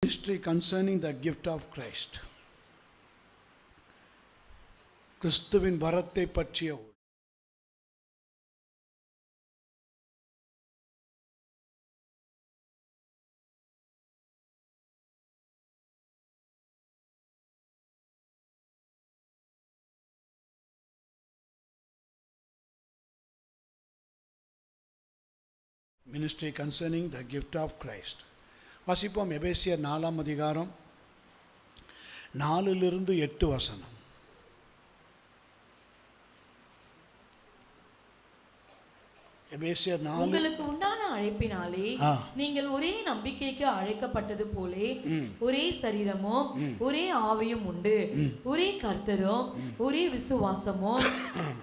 Ministry concerning the gift of Christ. கிறிஸ்துவின் வரத்தை பற்றிய Ministry concerning the gift of Christ. வாசிப்போம் எபேசியர் 4ஆம் அதிகாரம் 4-8 வசனம். எபேசியர் 4. உங்களுக்கு உண்டான அழைப்பினாலே நீங்கள் ஒரே நம்பிக்கைக்கு அழைக்கப்பட்டது போலே ஒரே சரீரமும் ஒரே ஆவியும் உண்டு, ஒரே கர்த்தரும் ஒரே விசுவாசமும்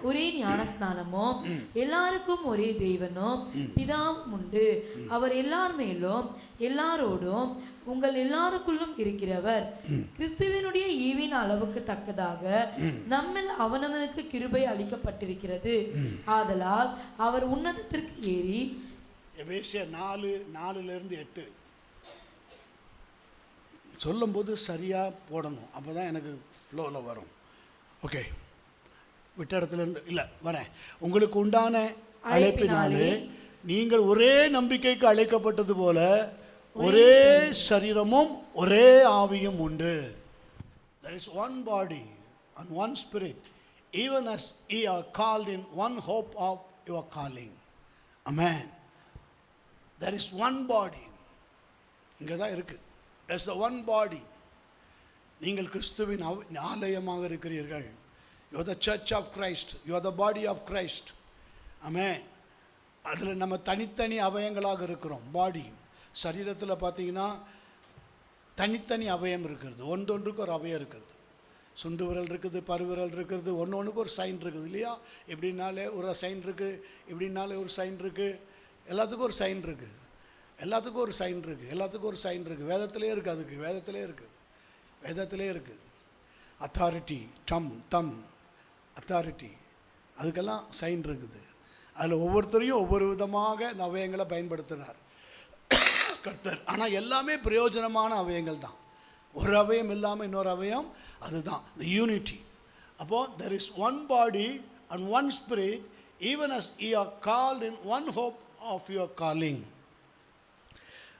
ஒரே ஞானஸ்நானமும் எல்லாருக்கும் ஒரே தேவனும் பிதாவும் உண்டு. அவர் எல்லார் மேலும் எல்லாரோடும் உங்கள் எல்லாருக்குள்ளும் இருக்கிறவர். கிறிஸ்துவினுடைய ஈவின் அளவுக்கு தக்கதாக நம்மில் அவனவனுக்கு கிருபை அளிக்கப்பட்டிருக்கிறது. ஆதலால் அவர் உன்னதத்திற்கு ஏறி எபேசியர் 4:4-8 சொல்லும்போது சரியா போடணும், அப்போதான் எனக்கு ஃப்ளோவில் வரும். ஓகே, விட்ட இடத்துல இருந்து இல்லை வரேன். உங்களுக்கு உண்டான அழைப்பினாலே நீங்கள் ஒரே நம்பிக்கைக்கு அழைக்கப்பட்டது போல ஒரே சரீரமும் ஒரே ஆவியும் உண்டு. There is one body and one spirit, even as ye are called in one hope of your calling. Amen. There is one body. இங்கே தான் இருக்கு. There's the one body. நீங்கள் கிறிஸ்துவின் ஆலயமாக இருக்கிறீர்கள். You are the church of Christ. You are the body of Christ. Amen. அதில் நம்ம தனித்தனி அவயங்களாக இருக்கிறோம். பாடி சரீரத்தில் பார்த்தீங்கன்னா தனித்தனி அவயம் இருக்கிறது, ஒன்றொன்றுக்கு ஒரு அவயம் இருக்கிறது. சுண்டு விரல் இருக்குது, பருவிரல் இருக்கிறது, ஒன்றுக்கு ஒரு சைன் இருக்குது இல்லையா? எப்படின்னாலே ஒரு சைன் இருக்குது, இப்படின்னாலே ஒரு சைன் இருக்குது, எல்லாத்துக்கும் ஒரு சைன் இருக்குது, எல்லாத்துக்கும் ஒரு சைன் இருக்குது, எல்லாத்துக்கும் ஒரு சைன் இருக்குது. வேதத்திலே இருக்குது, அதுக்கு வேதத்திலே இருக்குது. அத்தாரிட்டி, தம் அத்தாரிட்டி, அதுக்கெல்லாம் சைன் இருக்குது. அதில் ஒவ்வொருத்தரையும் ஒவ்வொரு விதமாக இந்த அவயங்களை பயன்படுத்துகிறார் கர்த்தர். ஆனால் எல்லாமே பிரயோஜனமான அவயங்கள் தான். ஒரு அவயம் இல்லாமல் இன்னொரு அவயம், அதுதான் the unity. அப்போது there is one body and one spirit, even as ye are called in one hope of your calling.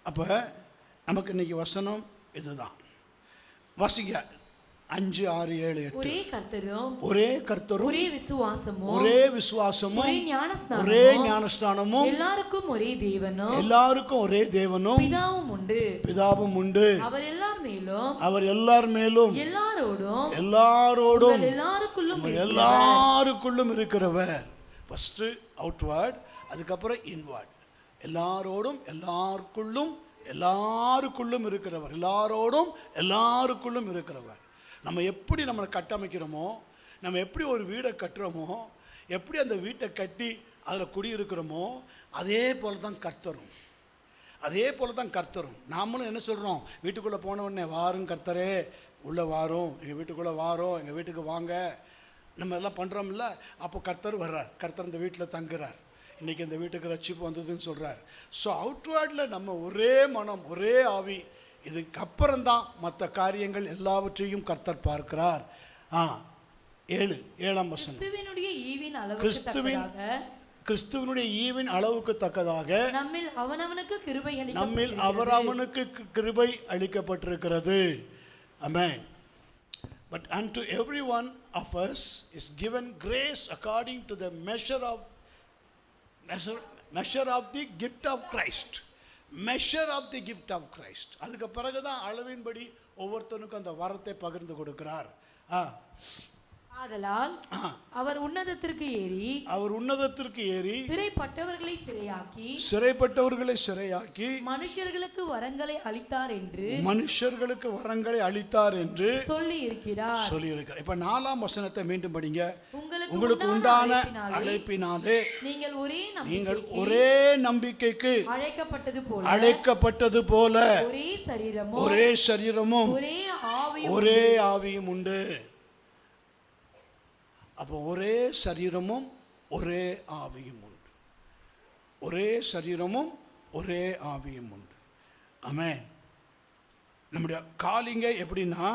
அப்போ நமக்கு இன்னைக்கு வசனம் இதுதான். வாசிங்க 5, 6, 7, 8. ஒரே கர்த்தரும் ஒரே விசுவாசமும் ஒரே ஞானஸ்நானமும் எல்லாருக்கும் ஒரே தேவனும் பிதாவும் உண்டு. அவர் எல்லார் மேலும் எல்லாரோடும் எல்லாருக்குள்ளும் இருக்கிறவர். ஃபர்ஸ்ட் அவுட்வர்ட், அதுக்கப்புறம் இன்வர்ட். எல்லாரோடும் எல்லாருக்குள்ளும் இருக்கிறவர். எல்லாரோடும் எல்லாருக்குள்ளும் இருக்கிறவர். நம்ம எப்படி நம்மளை கட்டமைக்கிறோமோ, நம்ம எப்படி ஒரு வீடை கட்டுறோமோ, எப்படி அந்த வீட்டை கட்டி அதில் குடியிருக்கிறோமோ, அதே போல தான் கர்த்தரும். நாமளும் என்ன சொல்கிறோம்? வீட்டுக்குள்ளே போன உடனே வாரும் கர்த்தரே, உள்ளே வாரும், எங்கள் வீட்டுக்குள்ளே வாரும், எங்கள் வீட்டுக்கு வாங்க, நம்ம எல்லாம் பண்ணுறோம்ல. அப்போ கர்த்தர் வர்றார், கர்த்தர் இந்த வீட்டில் தங்குறார். இன்றைக்கி இந்த வீட்டுக்கு ரட்சிப்பு வந்ததுன்னு சொல்கிறார். ஸோ அவுட்வேர்டில் நம்ம ஒரே மனம் ஒரே ஆவி, இதுக்கப்புறம்தான் மற்ற காரியங்கள் எல்லாவற்றையும் கர்த்தர் பார்க்கிறார். 7ஆம் வசனம். கிறிஸ்துவினுடைய ஈவின் அளவுக்கு தக்கதாக நம்மில் அவனவனுக்கு கிருபை அளிக்கப்பட்டிருக்கிறது. Amen. But unto every one of us is given grace according to the measure of the gift of Christ. Measure of the gift of Christ. அதுக்கு பிறகுதான் அளவின்படி ஒவ்வொருத்தனுக்கும் அந்த வரத்தை பகிர்ந்து கொடுக்கிறார். ஆதலால் அவர் உன்னதத்திற்கு ஏறி சிறைப்பட்டவர்களை சிறையாக்கி மனுஷர்களுக்கு வரங்களை அளித்தார் என்று சொல்லி இருக்கிறார். இப்ப 4ஆம் வசனத்தை மீண்டும் படிங்க. உங்களுக்கு உண்டான அழைப்பினாலே நீங்கள் ஒரே நம்பிக்கைக்கு அழைக்கப்பட்டது போல ஒரே சரீரமும் ஒரே ஆவியும் உண்டு. அப்போ ஒரே சரீரமும் ஒரே ஆவியும் உண்டு. ஒரே சரீரமும் ஒரே ஆவியும் உண்டு. ஆமென். நம்முடைய காலிங்க எப்படின்னா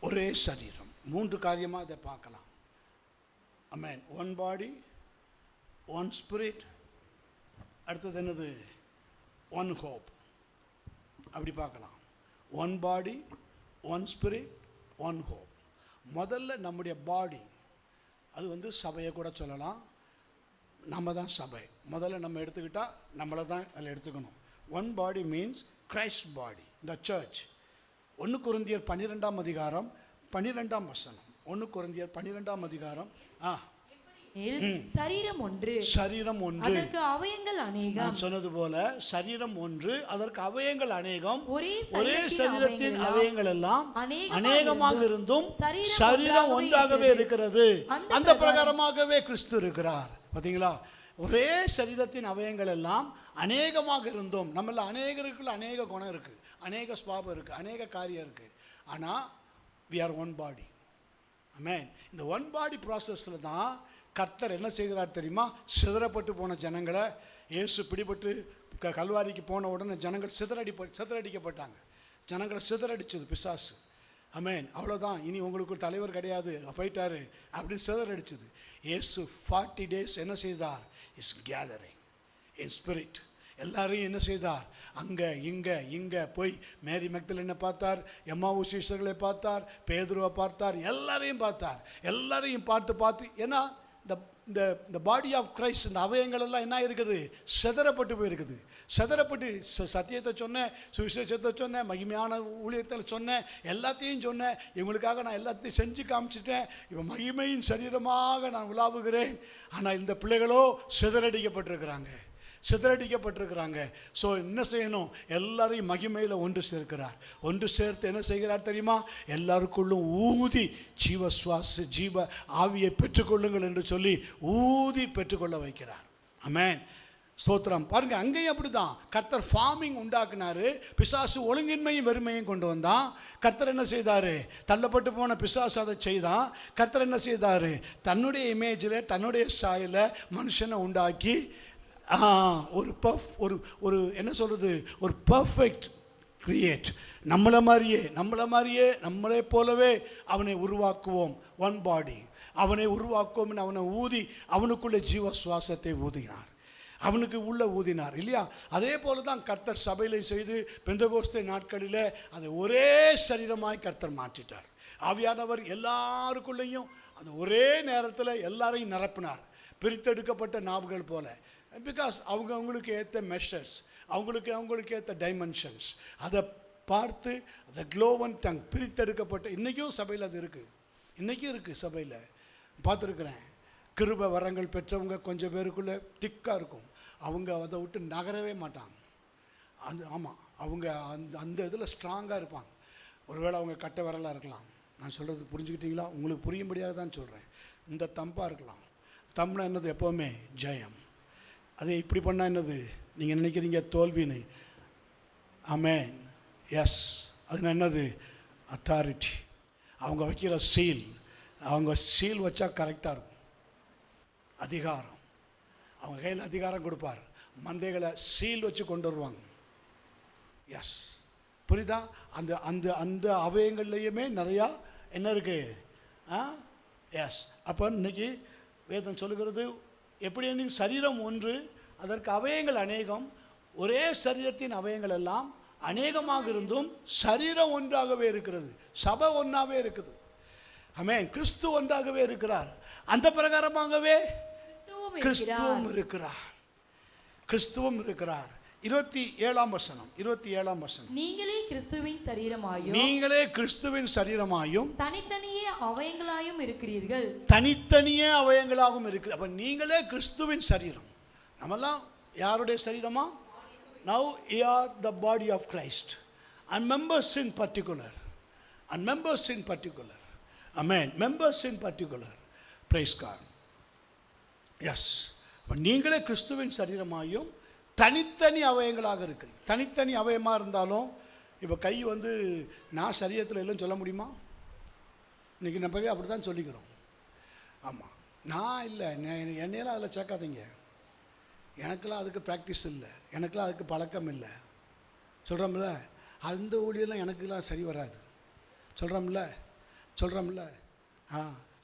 ஒரே சரீரம். 3 காரியமாக அதை பார்க்கலாம். ஆமென். ஒன் பாடி, ஒன் ஸ்பிரிட், அடுத்தது என்னது, ஒன் ஹோப். அப்படி பார்க்கலாம். ஒன் பாடி, ஒன் ஸ்பிரிட், ஒன் ஹோப். முதல்ல நம்முடைய பாடி, அது வந்து சபையை கூட சொல்லலாம். நம்ம தான் சபை. முதல்ல நம்ம எடுத்துக்கிட்டால் நம்மளை தான் அதில் எடுத்துக்கணும். One body means Christ body, the church. 1 கொரிந்தியர் 12ஆம் அதிகாரம் 12ஆம் வசனம். 1 கொரிந்தியர் 12ஆம் அதிகாரம். சரீரம் ஒன்று, சரீரம் ஒன்று, அதற்கு அவயங்கள் அநேகம். நான் சொன்னது போல சரீரம் ஒன்று, அதற்கு அவயங்கள் அநேகம். ஒரே சரீரத்தின் அவயங்கள் எல்லாம் அநேகமாக இருந்தும் சரீரம் ஒன்றாகவே இருக்கிறது. அந்த பிரகாரமாகவே கிறிஸ்து இருக்கிறார். பார்த்தீங்களா? ஒரே சரீரத்தின் அவயங்கள் எல்லாம் அநேகமாக இருந்தும், நம்மள அநேகருக்குள்ள அநேக குணம் இருக்கு, அநேக ஸ்வாபம் இருக்கு, அநேக காரியம் இருக்கு. ஆனால் we are one body. ஆமென். இந்த ஒன் பாடி ப்ராசஸில் தான் கர்த்தர் என்ன செய்கிறார் தெரியுமா? சிதறப்பட்டு போன ஜனங்களை, இயேசு பிடிபட்டு கல்வாரிக்கு போன உடனே ஜனங்கள் சிதறடிக்கப்பட்டாங்க. ஜனங்களை சிதறடிச்சது பிசாசு. ஆமென். அவ்வளோதான், இனி உங்களுக்கு ஒரு தலைவர் கிடையாது, போயிட்டாரு அப்படின்னு சிதறடிச்சது. இயேசு 40 days என்ன செய்தார்? Is gathering in spirit. எல்லாரையும் என்ன செய்தார்? அங்கே இங்கே போய் மேரி மக்தலேனை பார்த்தார், எம்மாவு சீஷர்களை பார்த்தார், பேதுருவை பார்த்தார், எல்லாரையும் பார்த்தார். எல்லாரையும் பார்த்து ஏன்னா இந்த பாடி ஆஃப் கிரைஸ்ட், இந்த அவயங்கள் எல்லாம் என்ன இருக்குது? சிதறப்பட்டு போயிருக்குது. சிதறப்பட்டு சத்தியத்தை சொன்னேன், சுவிசேஷத்தை சொன்னேன், மகிமையான ஊழியத்தில் சொன்னேன், எல்லாத்தையும் சொன்னேன். இவங்களுக்காக நான் எல்லாத்தையும் செஞ்சு காமிச்சிட்டேன். இப்போ மகிமையின் சரீரமாக நான் உலாவுகிறேன். ஆனால் இந்த பிள்ளைகளோ சிதறடிக்கப்பட்டிருக்கிறாங்க. ஸோ என்ன செய்யணும்? எல்லாரையும் மகிமையில் ஒன்று சேர்க்கிறார். ஒன்று சேர்த்து என்ன செய்கிறார் தெரியுமா? எல்லாருக்குள்ளும் ஊதி ஜீவ ஆவியை பெற்றுக்கொள்ளுங்கள் என்று சொல்லி ஊதி பெற்றுக்கொள்ள வைக்கிறார். ஆமென். ஸ்தோத்திரம். பாருங்க, அங்கேயும் அப்படிதான். கர்த்தர் ஃபார்மிங் உண்டாக்குனாரு. பிசாசு ஒழுங்கின்மையும் வெறுமையும் கொண்டு வந்தான். கர்த்தர் என்ன செய்தாரு? தள்ளப்பட்டு போன பிசாசு அதை செய்தான். கர்த்தர் என்ன செய்தாரு? தன்னுடைய இமேஜில், தன்னுடைய ஸ்டைலில் மனுஷனை உண்டாக்கி ஒரு என்ன சொல்றது, ஒரு பர்ஃபெக்ட் கிரியேட். நம்மளை மாதிரியே நம்மளை போலவே அவனை உருவாக்குவோம். ஒன் பாடி, அவனை உருவாக்குவோம். அவனை ஊதி அவனுக்குள்ள ஜீவ சுவாசத்தை ஊதினார், அவனுக்கு உள்ள ஊதினார் இல்லையா? அதே போல தான் கர்த்தர் சபையில செய்து பெந்தகோஸ்தே நாட்களில் அதை ஒரே சரீரமாய் கர்த்தர் மாற்றிட்டார். ஆவியானவர் எல்லாருக்குள்ளேயும் அந்த ஒரே நேரத்தில் எல்லாரையும் நிரப்பினார், பிரித்தெடுக்கப்பட்ட நாவுகள் போல. பிகாஸ் அவங்களுக்கு ஏற்ற மெஷர்ஸ், அவங்களுக்கு ஏற்ற டைமென்ஷன்ஸ், அதை பார்த்து அந்த க்ளோவன் டங் பிரித்தெடுக்கப்பட்ட, இன்றைக்கும் சபையில் அது இருக்குது. இன்றைக்கும் இருக்குது சபையில். பார்த்துருக்குறேன். கிருபை வரங்கள் பெற்றவங்க கொஞ்சம் பேருக்குள்ளே திக்காக இருக்கும். அவங்க அதை விட்டு நகரவே மாட்டாங்க. ஆமாம், அவங்க அந்த இதில் ஸ்ட்ராங்காக இருப்பாங்க. ஒருவேளை அவங்க கட்டை விரலாக இருக்கலாம். நான் சொல்கிறது புரிஞ்சுக்கிட்டீங்களா? உங்களுக்கு புரியும்படியாக தான் சொல்கிறேன். இந்த தம்பாக இருக்கலாம். தம்னா என்னது? எப்போவுமே ஜெயம். அது இப்படி பண்ணால் என்னது? நீங்கள் நினைக்கிறீங்க தோல்வின்னு. ஆமென். எஸ், அது என்னது? அத்தாரிட்டி. அவங்க வைக்கிற சீல், அவங்க சீல் வச்சா கரெக்டாக இருக்கும். அதிகாரம், அவங்க கையில் அதிகாரம் கொடுப்பார். மந்தைகளை சீல் வச்சு கொண்டு வருவாங்க. எஸ், புரியுதா? அந்த அந்த அந்த அவயங்கள்லையுமே நிறையா என்ன இருக்குது? எஸ். அப்போ இன்னைக்கு வேதம் சொல்லுகிறது எப்படி? சரீரம் ஒன்று, அதற்கு அவயங்கள் அநேகம். ஒரே சரீரத்தின் அவயங்கள் எல்லாம் அநேகமாக இருந்தும் சரீரம் ஒன்றாகவே இருக்கிறது. சபை ஒன்றாகவே இருக்குது. ஆமென். கிறிஸ்து ஒன்றாகவே இருக்கிறார். அந்த பிரகாரமாகவே கிறிஸ்துவும் இருக்கிறார். 27ஆம் வசனம். நீங்களே கிறிஸ்துவின் சரீரமாயும் தனித்தனியே அவயங்களாயும் இருக்கிறீர்கள். அப்ப நீங்களே கிறிஸ்துவின் சரீரம். நம்மெல்லாம் யாருடைய சரீரமா? Now you are the body of Christ and members in particular. Amen. Members in particular. Praise God. Yes. அப்ப நீங்களே கிறிஸ்துவின் சரீரமாயும் தனித்தனி அவயங்களாக இருக்கிறீங்க. தனித்தனி அவயமாக இருந்தாலும், இப்போ கை வந்து நான் சரீரத்தில் இல்லைன்னு சொல்ல முடியுமா? இன்றைக்கி நம்ம அப்படி தான் சொல்லிக்கிறோம். ஆமாம், நான் இல்லை, என்னையெல்லாம் அதில் சேர்க்காதீங்க, எனக்கெல்லாம் அதுக்கு ப்ராக்டிஸ் இல்லை, எனக்கெல்லாம் அதுக்கு பழக்கம் இல்லை சொல்கிறோம்ல. அந்த ஊழியெல்லாம் எனக்குலாம் சரி வராது. சொல்கிறோம்ல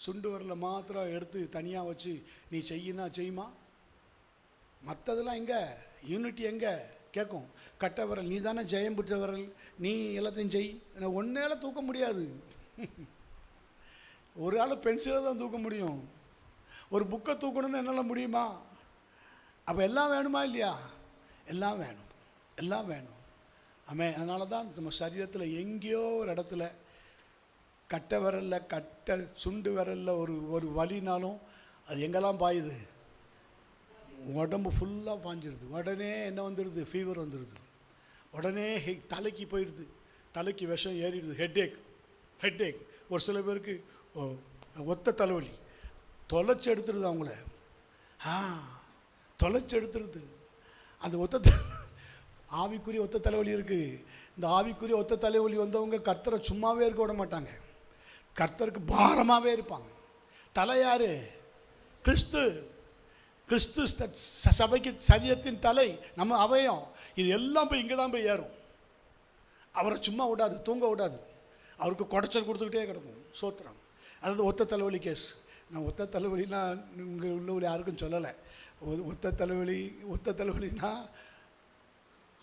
சுண்டு வரல மாத்திரம் எடுத்து தனியாக வச்சு நீ செய்யினா செய்யுமா? மற்றதெல்லாம் எங்கே யூனிட்டி எங்கே கேட்கும்? கட்ட விரல் நீ தானே ஜெயம் பிடிச்ச விரல், நீ எல்லாத்தையும் செய். ஒன்னேல தூக்க முடியாது. ஒரு ஆள் பென்சிலை தான் தூக்க முடியும். ஒரு புக்கை தூக்கணும்னு என்னால் முடியுமா? அப்போ எல்லாம் வேணுமா இல்லையா? எல்லாம் வேணும். அதனால தான் நம்ம சரீரத்தில் எங்கேயோ ஒரு இடத்துல கட்ட விரலில் சுண்டு விரலில் ஒரு வலினாலும் அது எங்கெல்லாம் பாயுது? உடம்பு ஃபுல்லாக பாஞ்சிடுது. உடனே என்ன வந்துடுது? ஃபீவர் வந்துடுது. உடனே தலைக்கு போயிடுது. தலைக்கு விஷம் ஏறிடுது. ஹெட்டேக். ஒரு சில பேருக்கு ஒத்த தலைவலி தொலைச்சி எடுத்துடுது. அவங்கள தொலைச்சி எடுத்துடுது. அந்த ஆவிக்குரிய ஒத்த தலைவலி இருக்குது. இந்த ஆவிக்குரிய ஒத்த தலைவலி வந்தவங்க கர்த்தரை சும்மாவே இருக்க விட மாட்டாங்க. கர்த்தருக்கு பாரமாகவே இருப்பாங்க. தலை யார்? கிறிஸ்து சபைக்கு சரீரத்தின் தலை, நம்ம அவயம். இது எல்லாம் போய் இங்கே தான் போய் ஏறும். அவரை சும்மா விடாது, தூங்க விடாது. அவருக்கு குடைச்சல் கொடுத்துக்கிட்டே கிடக்கும். சோத்திரம். அதாவது ஒத்த தலைவலி கேஸ். நான் ஒத்த தலைவலினா இங்கே உள்ளவழி யாருக்கும் சொல்லலை. ஒத்த தலைவலினா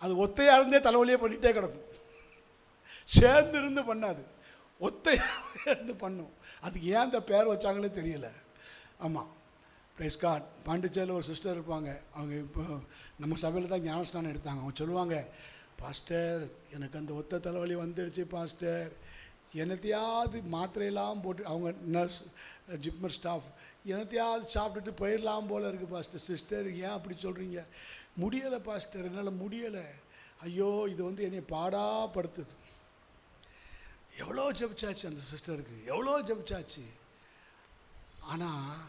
அது ஒத்தையாக இருந்தே தலைவலியே பண்ணிகிட்டே கிடக்கும். சேர்ந்து இருந்து பண்ணாது, ஒத்தையாக இருந்து பண்ணும். அதுக்கு ஏன் அந்த பேர் வச்சாங்களே தெரியல. ஆமாம், பிரைஸ் காட். பாண்டிச்சேரியில் ஒரு சிஸ்டர் இருப்பாங்க. அவங்க இப்போ நம்ம சபையில் தான் ஞானஸ்நானம் எடுத்தாங்க. அவங்க சொல்லுவாங்க, பாஸ்டர் எனக்கு அந்த ஒத்த தலைவலி வந்துடுச்சு பாஸ்டர், என்னத்தையாவது மாத்திரையெல்லாம் போட்டு, அவங்க நர்ஸ் ஜிப்மர் ஸ்டாஃப், என்னத்தையாவது சாப்பிட்டுட்டு போயிடலாம் போல் இருக்குது பாஸ்டர். சிஸ்டர் ஏன் அப்படி சொல்கிறீங்க? முடியலை பாஸ்டர், என்னால் முடியலை. ஐயோ, இது வந்து என்னை பாடாப்படுத்துது. எவ்வளோ ஜெபிச்சாச்சு அந்த சிஸ்டருக்கு, எவ்வளோ ஜெபிச்சாச்சு. ஆனால்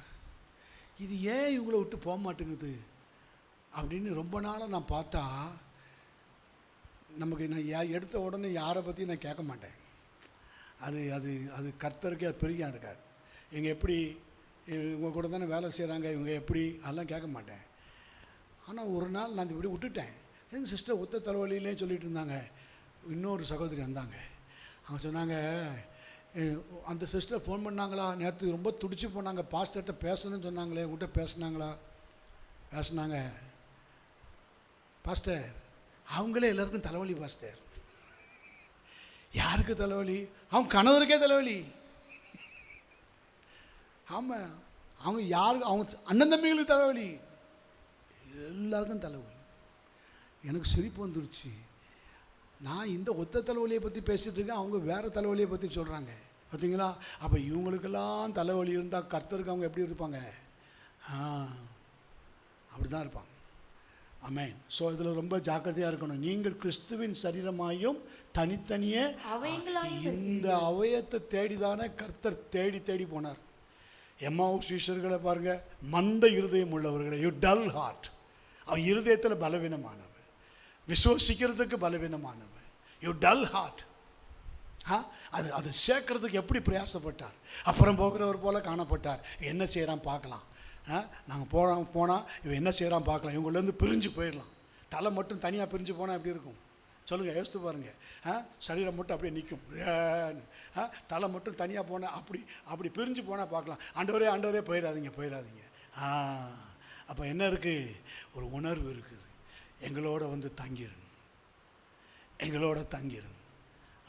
இது ஏன் இவங்களை விட்டு போக மாட்டேங்குது அப்படின்னு ரொம்ப நாளாக நான் பார்த்தா, நமக்கு நான் எடுத்த உடனே யாரை பற்றி நான் கேட்க மாட்டேன். அது அது அது கர்த்தருக்கே அது பெருகியா இருக்காது. இவங்க எப்படி, இவங்க கூட தானே வேலை செய்கிறாங்க, இவங்க எப்படி, அதெல்லாம் கேட்க மாட்டேன். ஆனால் ஒரு நாள் நான் இப்படி விட்டுட்டேன். எங்கள் சிஸ்டர் ஒத்த தலைவலியிலே சொல்லிகிட்டு இருந்தாங்க. இன்னொரு சகோதரி வந்தாங்க. அவங்க சொன்னாங்க, அந்த சிஸ்டர் ஃபோன் பண்ணாங்களா, நேற்று ரொம்ப துடிச்சு போனாங்க, பாஸ்டர்கிட்ட பேசணும்னு சொன்னாங்களே, உங்கள்கிட்ட பேசுனாங்க பாஸ்டர். அவங்களே எல்லாருக்கும் தலைவலி பாஸ்டர். யாருக்கு தலைவலி? அவங்க கணவருக்கே தலைவலி. ஆமாம், அவங்க யாருக்கு, அவங்க அண்ணன் தம்பிகளுக்கு தலைவலி, எல்லாருக்கும் தலைவலி. எனக்கு சிரிப்பு வந்துருச்சு. நான் இந்த ஒத்த தலைவலியை பற்றி பேசிகிட்டு இருக்கேன், அவங்க வேறு தலைவலியை பற்றி சொல்கிறாங்க. பார்த்தீங்களா? அப்போ இவங்களுக்கெல்லாம் தலைவலி இருந்தால் கர்த்தருக்கு அவங்க எப்படி இருப்பாங்க? அப்படி தான் இருப்பாங்க. ஆமென். ஸோ இதில் ரொம்ப ஜாக்கிரதையாக இருக்கணும். நீங்கள் கிறிஸ்துவின் சரீரமாயும் தனித்தனியே இந்த அவயத்தை தேடி தானே கர்த்தர் தேடி போனார். எம்மாவூஸ் சீஷர்களை பாருங்கள், மந்த இருதயம் உள்ளவர்களை, யூ டல் ஹார்ட். அவன் இருதயத்தில் பலவீனமானவன், விசுவசிக்கிறதுக்கு பலவீனமானவன், யூ டல் ஹார்ட். அது சேர்க்கறதுக்கு எப்படி பிரயாசப்பட்டார். அப்புறம் போகிறவர் போல் காணப்பட்டார். என்ன செய்கிறான் பார்க்கலாம், நாங்கள் போனால் இவன் என்ன செய்கிறான் பார்க்கலாம், இவங்களேருந்து பிரிஞ்சு போயிடலாம். தலை மட்டும் தனியாக பிரிஞ்சு போனால் எப்படி இருக்கும் சொல்லுங்கள், யோசித்து பாருங்கள். சரீரம் மட்டும் அப்படியே நிற்கும். தலை மட்டும் தனியாக போனால் அப்படி பிரிஞ்சு போனால் பார்க்கலாம். ஆண்டவரே போயிடாதீங்க. அப்போ என்ன இருக்குது? ஒரு உணர்வு இருக்குது, எங்களோட வந்து தங்கிருங்க,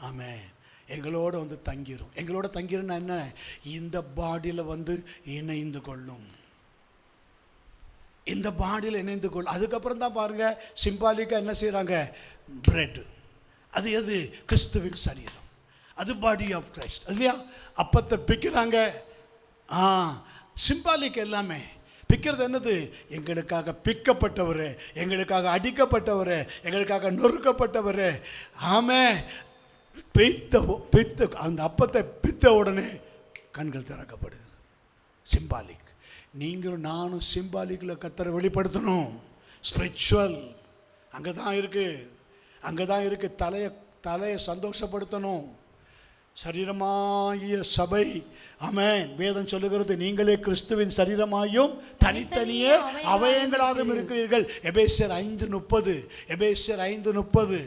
ஆமென். எங்களோட வந்து தங்கிரும். எங்களோட தங்கிருன்னா என்ன? இந்த பாடியில் வந்து இணைந்து கொள்ளும், இந்த பாடியில் இணைந்து கொள்ளும். அதுக்கப்புறம் தான் பாருங்கள், சிம்பாலிக்காக என்ன செய்கிறாங்க? பிரெட். அது எது? கிறிஸ்துவின் சரீரம். அது பாடி ஆஃப் கிரைஸ்ட் இல்லையா? அப்பத்தை பிக்கிறாங்க. சிம்பாலிக் எல்லாமே பிக்கிறது என்னது? எங்களுக்காக பிக்கப்பட்டவர், எங்களுக்காக அடிக்கப்பட்டவர், எங்களுக்காக நொறுக்கப்பட்டவர். ஆமென். பித்த அந்த அப்பத்தை பித்த உடனே கண்கள் திறக்கப்படுது. சிம்பாலிக். நீங்களும் நானும் சிம்பாலிக்கில் கர்த்தரை வெளிப்படுத்தணும். ஸ்பிரிச்சுவல் அங்கே தான் இருக்குது. தலையை சந்தோஷப்படுத்தணும். சரீரமாகிய சபை, ஆமென், வேதம் சொல்லுகிறது, நீங்களே கிறிஸ்துவின் சரீரமாயும் தனித்தனியே அவயங்களாகவும் இருக்கிறீர்கள். எபேசியர் 5:30.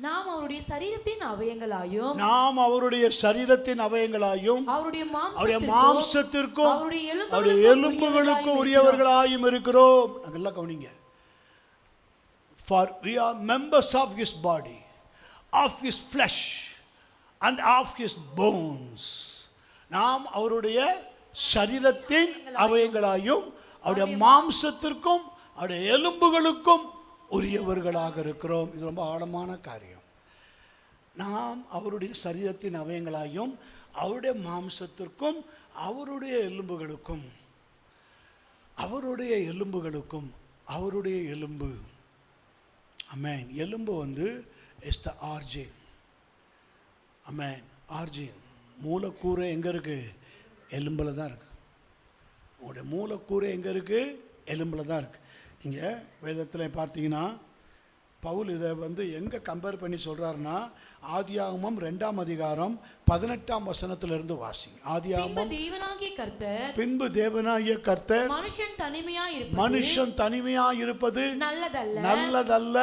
நாம் அவருடைய சரீரத்தின் அவயங்களாயும் நாம் அவருடைய சரீரத்தின் அவயங்களாயும் அவருடைய அவருடைய மாம்சத்திற்கும் அவருடைய அவருடைய எலும்புகளுக்கும் உரியவர்களாயும் இருக்கிறோம். அதெல்லாம் கவனிங்க. For we are members of his body, of his flesh and of his bones. நாம் அவருடைய சரீரத்தின் அவயங்களாயும் அவருடைய மாம்சத்திற்கும் அவருடைய எலும்புகளுக்கும் உரியவர்களாக இருக்கிறோம். இது ரொம்ப ஆழமான காரியம். நாம் அவருடைய சரீரத்தின் அவயங்களாயும் அவருடைய மாம்சத்திற்கும் அவருடைய எலும்புகளுக்கும் அவருடைய எலும்பு. அமேன். எலும்பு is the origin. Amen. Origin மூலக்கூறு எங்கே இருக்குது? எலும்பில் தான் இருக்குது. உங்களுடைய மூலக்கூறு எங்கே இருக்குது? எலும்பில் தான் இருக்குது. இங்கே வேதத்தில் பார்த்தீங்கன்னா பவுல் இதை எங்கே கம்பேர் பண்ணி சொல்கிறாருன்னா, ஆதியாகமம் 2ஆம் அதிகாரம் 18ஆம் வசனத்திலிருந்து வாசிங்க. ஆதியாகமம் பின்பு தேவனாகிய கர்த்தர் மனுஷன் தனிமையாய் இருப்பது நல்லதல்ல,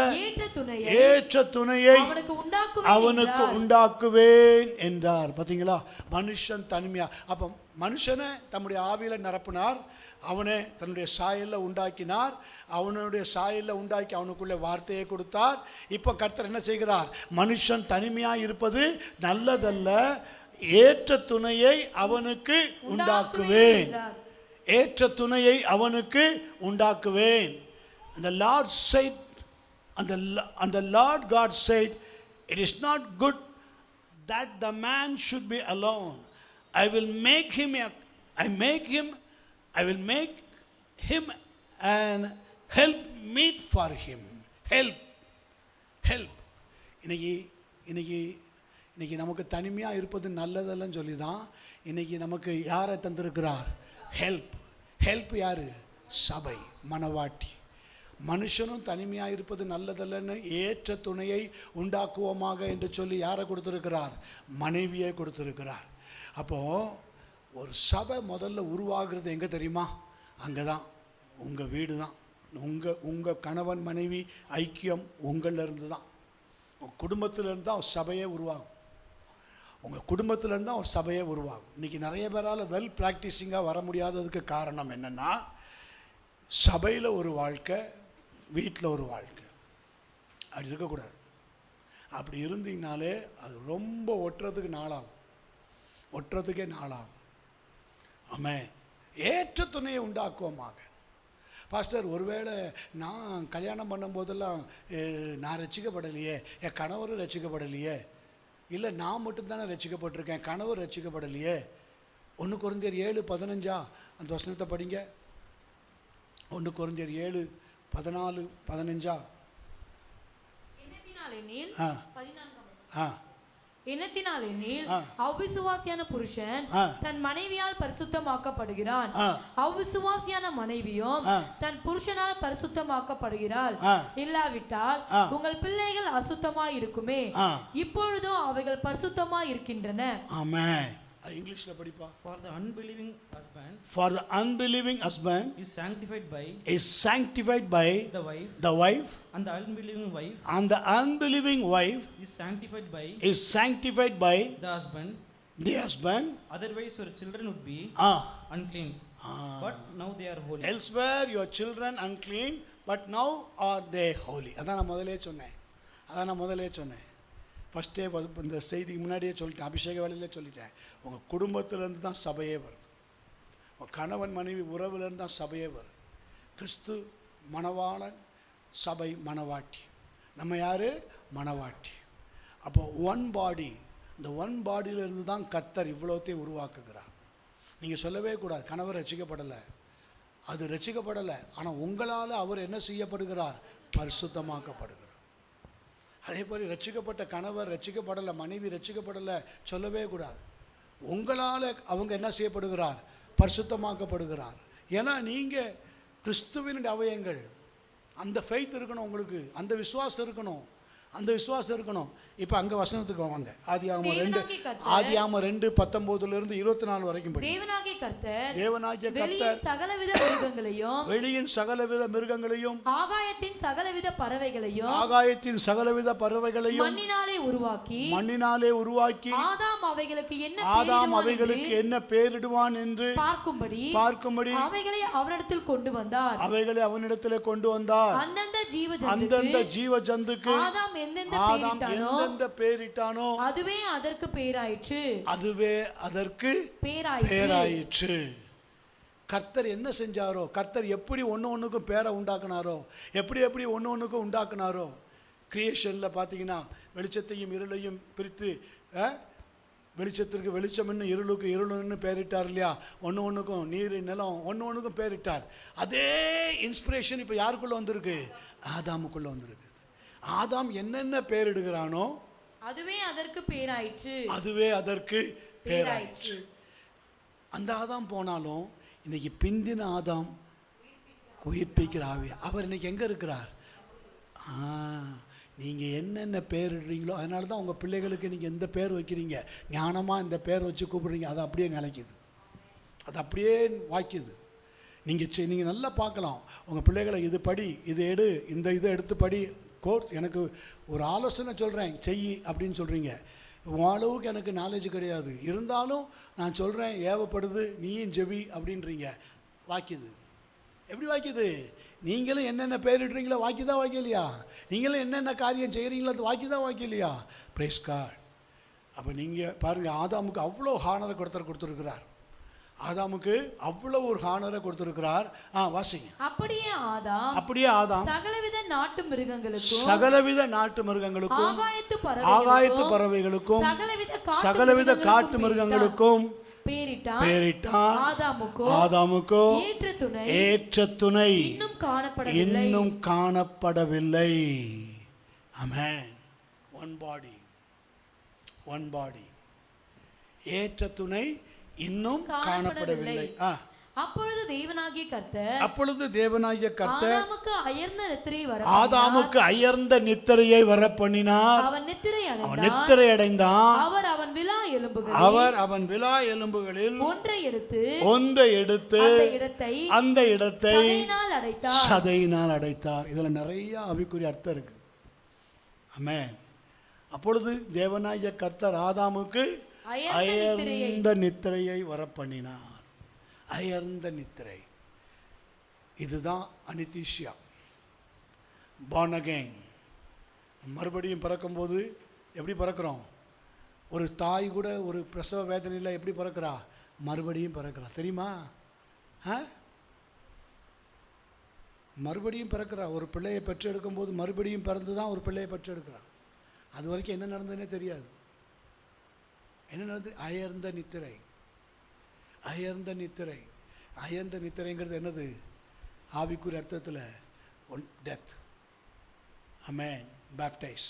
ஏற்ற துணையை அவனுக்கு உண்டாக்குவேன் என்றார். பார்த்தீங்களா? மனுஷன் தனிமையா. அப்போ மனுஷனை தம்முடைய ஆவியில நிரப்பினார், அவனை தன்னுடைய சாயலில் உண்டாக்கினார், அவனுடைய சாயலில் உண்டாக்கி அவனுக்குள்ளே வார்த்தையை கொடுத்தார். இப்போ கர்த்தர் என்ன செய்கிறார்? மனுஷன் தனிமையாக இருப்பது நல்லதல்ல, ஏற்ற துணையை அவனுக்கு உண்டாக்குவேன். ஏற்ற துணையை அவனுக்கு உண்டாக்குவேன். And the Lord said, and the Lord God said, it is not good that the man should be alone. I will make him an help meet for him. Help. இன்னைக்கு நமக்கு தனிமையாக இருப்பது நல்லதல்லன்னு சொல்லி தான் இன்னைக்கு நமக்கு யாரை தந்திருக்கிறார்? ஹெல்ப் யாரு? சபை, மனவாட்டி. மனுஷனும் தனிமையாக இருப்பது நல்லதல்லன்னு ஏற்ற துணையை உண்டாக்குவோமாக என்று சொல்லி யாரை கொடுத்திருக்கிறார்? மனைவியை கொடுத்திருக்கிறார். அப்போது ஒரு சபை முதல்ல உருவாகிறது எங்கே தெரியுமா? அங்கே தான், உங்கள் வீடு தான். உங்கள் கணவன் மனைவி ஐக்கியம் உங்களிலிருந்து தான், உங்கள் குடும்பத்திலேருந்து தான் சபையே உருவாகும். உங்கள் குடும்பத்திலேருந்து தான் ஒரு சபையே உருவாகும். இன்றைக்கி நிறைய பேரால் வெல் ப்ராக்டிஸிங்காக வர முடியாததுக்கு காரணம் என்னென்னா, சபையில் ஒரு வாழ்க்கை, வீட்டில் ஒரு வாழ்க்கை. அப்படி இருக்கக்கூடாது. அப்படி இருந்தீங்கனாலே அது ரொம்ப ஒட்டுறதுக்கே நாளாகும். ஆமென். ஏற்ற துணையை உண்டாக்குவோமாக. பாஸ்டர், ஒருவேளை நான் கல்யாணம் பண்ணும்போதெல்லாம் நான் ரட்சிக்கப்படலையே, என் கணவரும் ரட்சிக்கப்படலையே, இல்லை நான் மட்டும்தானே ரட்சிக்கப்பட்டிருக்கேன், கணவர் ரட்சிக்கப்படலையே. 1 கொரிந்தியர் 7:15 அந்த வசனத்தை படிங்க. 1 கொரிந்தியர் 7:14-15. எண்ணத்தினாலெனில் அவ்விசுவாசியான புருஷன் தன் மனைவியால் பரிசுத்தமாக்கப்படுகிறான், அவ்விசுவாசியான மனைவியும் தன் புருஷனால் பரிசுத்தமாக்கப்படுகிறாள். இல்லாவிட்டால் உங்கள் பிள்ளைகள் அசுத்தமாய் இருக்குமே, இப்பொழுதோ அவைகள் பரிசுத்தமாய் இருக்கின்றன. ஆமென். இங்கிலீஷ்ல படிப்பா. For the unbelieving husband is sanctified by the wife, and the unbelieving wife is sanctified by the husband. Otherwise your children would be unclean, but now they are holy. Elsewhere your children unclean, but now are they holy. அதான் நான் முதலே சொன்னேன். ஃபஸ்ட்டே இந்த செய்திக்கு முன்னாடியே சொல்லிட்டேன், அபிஷேக வேலையிலே சொல்லிட்டேன். உங்கள் குடும்பத்திலேருந்து தான் சபையே வருது. உங்கள் கணவன் மனைவி உறவுலேருந்து தான் சபையே வருது. கிறிஸ்து மணவாளன், சபை மணவாட்டி. நம்ம யார்? மணவாட்டி. அப்போது ஒன் பாடி. இந்த ஒன் பாடியிலேருந்து தான் கர்த்தர் இவ்வளோத்தையும் உருவாக்குகிறார். நீங்கள் சொல்லவே கூடாது கணவர் ரட்சிக்கப்படலை, அது ரட்சிக்கப்படலை. ஆனால் உங்களால் அவர் என்ன செய்யப்படுகிறார்? பரிசுத்தமாக்கப்படுகிறார். அதே போல் ரட்சிக்கப்பட்ட கணவர் ரட்சிக்கப்படலை, மனைவி ரட்சிக்கப்படலை சொல்லவே கூடாது. உங்களால் அவங்க என்ன செய்யப்படுகிறார்? பரிசுத்தமாக்கப்படுகிறார். ஏன்னா நீங்கள் கிறிஸ்துவின் அவயங்கள். அந்த ஃபெய்த் இருக்கணும் உங்களுக்கு, அந்த விசுவாசம் இருக்கணும். அந்த விசுவாசம் இருக்கணும். இப்போ அங்கே வசனத்துக்கு வாங்க. ஆதியாகமம் தேவனாகிய கர்த்தர் 2:19 24 வரைக்கும் படி. தேவனாகிய கர்த்தர் வெளியின் சகலவித மிருகங்களையும் சகலவித மிருகங்களையும் ஆகாயத்தின் சகலவித பறவைகளையும் மண்ணினாலே உருவாக்கி ஆதாம் அவைகளுக்கு என்ன பெயரிடுவான் என்று பார்க்கும்படி அவைகளை அவனிடத்தில் கொண்டு வந்தார். அந்தந்த ஜீவ ஜந்துக்கு ஆதாம் எந்தெந்த பெயரிட்டானோ அதுவே அதற்கு பேராயிற்று. கர்த்தர் என்ன செஞ்சாரோ, கர்த்தர் எப்படி ஒன்றுக்கும் பேரை உண்டாக்குனாரோ, எப்படி ஒன்றுக்கும் உண்டாக்குனாரோ. கிரியேஷனில் பார்த்தீங்கன்னா வெளிச்சத்தையும் இருளையும் பிரித்து வெளிச்சத்திற்கு வெளிச்சம்னு இருளுக்கு இருளுன்னு பேரிட்டார் இல்லையா? ஒன்றுக்கும் நீர் நிலம் ஒன்றுக்கும் பேரிட்டார். அதே இன்ஸ்பிரேஷன் இப்போ யாருக்குள்ளே வந்திருக்கு? ஆதாமுக்குள்ளே வந்திருக்கு. ஆதாம் என்னென்ன பேரிடுகிறானோ அதுவே அதற்கு பேராயிற்று. அந்த ஆதாம் போனாலும் இன்னைக்கு பிந்தின ஆதாம் உயிர்ப்பிக்கிற ஆவியா அவர் இன்னைக்கு எங்கே இருக்கிறார்? நீங்கள் என்னென்ன பேரிடுறீங்களோ அதனால தான் உங்கள் பிள்ளைகளுக்கு நீங்கள் எந்த பேர் வைக்கிறீங்க, ஞானமாக இந்த பேர் வச்சு கூப்பிடுறீங்க, அது அப்படியே நிலைக்குது, அது அப்படியே வாய்க்குது. நீங்கள் நல்லா பார்க்கலாம். உங்கள் பிள்ளைகளை இது படி, இது எடு, இந்த இதை எடுத்து படி, எனக்கு ஒரு ஆலோசனை சொல்கிறேன் செய் அப்படின்னு சொல்கிறீங்க. உன் அளவுக்கு எனக்கு நாலேஜ் கிடையாது, இருந்தாலும் நான் சொல்கிறேன் ஏவப்படுது, நீயும் ஜெபி அப்படின்றீங்க. வாய்க்குது. எப்படி வாய்க்குது? நீங்களும் என்னென்ன பேரிடுறீங்களோ வாக்கிதா வாய்க்கலையா? நீங்களும் என்னென்ன காரியம் செய்கிறீங்களோ அது வாக்கிதா வாய்க்கலையா? Price God. அப்போ நீங்கள் பாருங்கள், ஆதாமுக்கு அவ்வளோ ஹானரை கொடுத்துருக்கிறார். ஆதாமுக்கு அவ்வளவு ஒரு ஹானரை கொடுத்திருக்கிறார். வாசிங்க. அப்படியே ஆதாம் சகலவித நாட்டு மிருகங்களுக்கும் ஆகாயத்து பறவைகளுக்கும் சகலவித காட்டு மிருகங்களுக்கும் பேரிட்டான். ஆதாமுக்கோ ஏற்ற துணை இன்னும் காணப்படவில்லை. ஆமென். ஒன் பாடி ஏற்ற துணை இன்னும் காணப்படவில்லை. அப்பொழுது தேவனாகிய கர்த்தர் ஆதாமுக்கு அயர்ந்த நித்திரையை வரப்பண்ணினார். அவன் நித்திரை அடைந்தான். அவர் அவன் விலா எலும்புகளில் ஒன்றை எடுத்து அந்த இடத்தை சதையினால் அடைத்தார். இதுல நிறைய ஆவிக்குரிய அர்த்தம் இருக்கு. ஆமென். அப்பொழுது தேவனாகிய கர்த்தர் ஆதாமுக்கு அயர்ந்த நித்திரையை வரப்பண்ணினார். அயர்ந்த நித்திரை, இதுதான் அனிதீஷியா, born again. மறுபடியும் பிறக்கும்போது எப்படி பிறக்கிறோம்? ஒரு தாய் கூட ஒரு பிரசவ வேதனையில் எப்படி பிறக்கிறா? மறுபடியும் பிறக்கிறா. தெரியுமா? மறுபடியும் பிறக்கிறா. ஒரு பிள்ளையை பெற்றெடுக்கும் போது மறுபடியும் பிறந்து தான் ஒரு பிள்ளையை பெற்றெடுக்கிறா. அது வரைக்கும் என்ன நடந்ததுன்னே தெரியாது. என்ன நடந்தது? அயர்ந்த நித்திரை. அயர்ந்த நித்திரைங்கிறது என்னது? ஆவிக்குரிய அர்த்தத்தில் டெத். ஆமென். பேப்டைஸ்,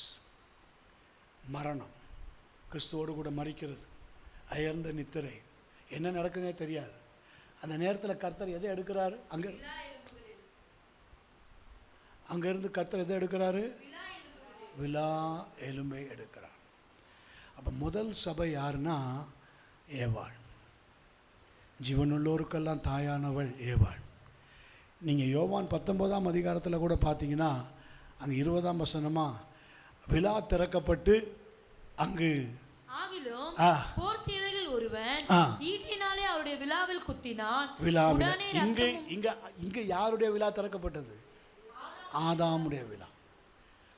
மரணம், கிறிஸ்துவோடு கூட மரிக்கிறது. அயர்ந்த நித்திரை. என்ன நடக்குதுன்னே தெரியாது. அந்த நேரத்தில் கர்த்தர் எதை எடுக்கிறாரு? அங்கேருந்து கர்த்தர் எதை எடுக்கிறாரு? விலா எலும்பை எடுக்கிறார். அப்போ முதல் சபை யாருன்னா ஏவாள். ஜீவனுள்ளோருக்கெல்லாம் தாயானவள் ஏவாள். நீங்கள் யோவான் 19ஆம் அதிகாரத்தில் கூட பார்த்தீங்கன்னா அங்கே 20ஆம் வசனமாக விலா திறக்கப்பட்டு அங்கு இங்கே யாருடைய விழா திறக்கப்பட்டது? ஆதாமுடைய விழா.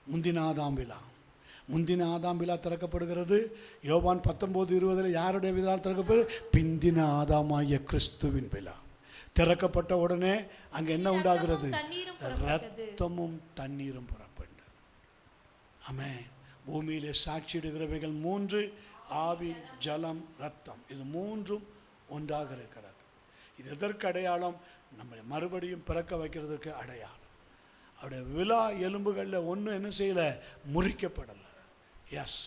முந்தின ஆதாம் விழா திறக்கப்படுகிறது. யோவான் 19:20 யாருடைய விழா திறக்கப்படுது? பிந்தின ஆதாமாகிய கிறிஸ்துவின் விழா திறக்கப்பட்ட உடனே அங்கே என்ன உண்டாகிறது? இரத்தமும் தண்ணீரும் புறப்பட்டு. ஆமென். பூமியிலே சாட்சியிடுகிறவைகள் 3: ஆவி, ஜலம், ரத்தம். இது 3ம் ஒன்றாக இருக்கிறது. இது எதற்கு அடையாளம்? நம்மை மறுபடியும் பிறக்க வைக்கிறதுக்கு அடையாளம். அவருடைய விழா எலும்புகளில் ஒன்று என்ன செய்யலை? முறிக்கப்படலை. எஸ்.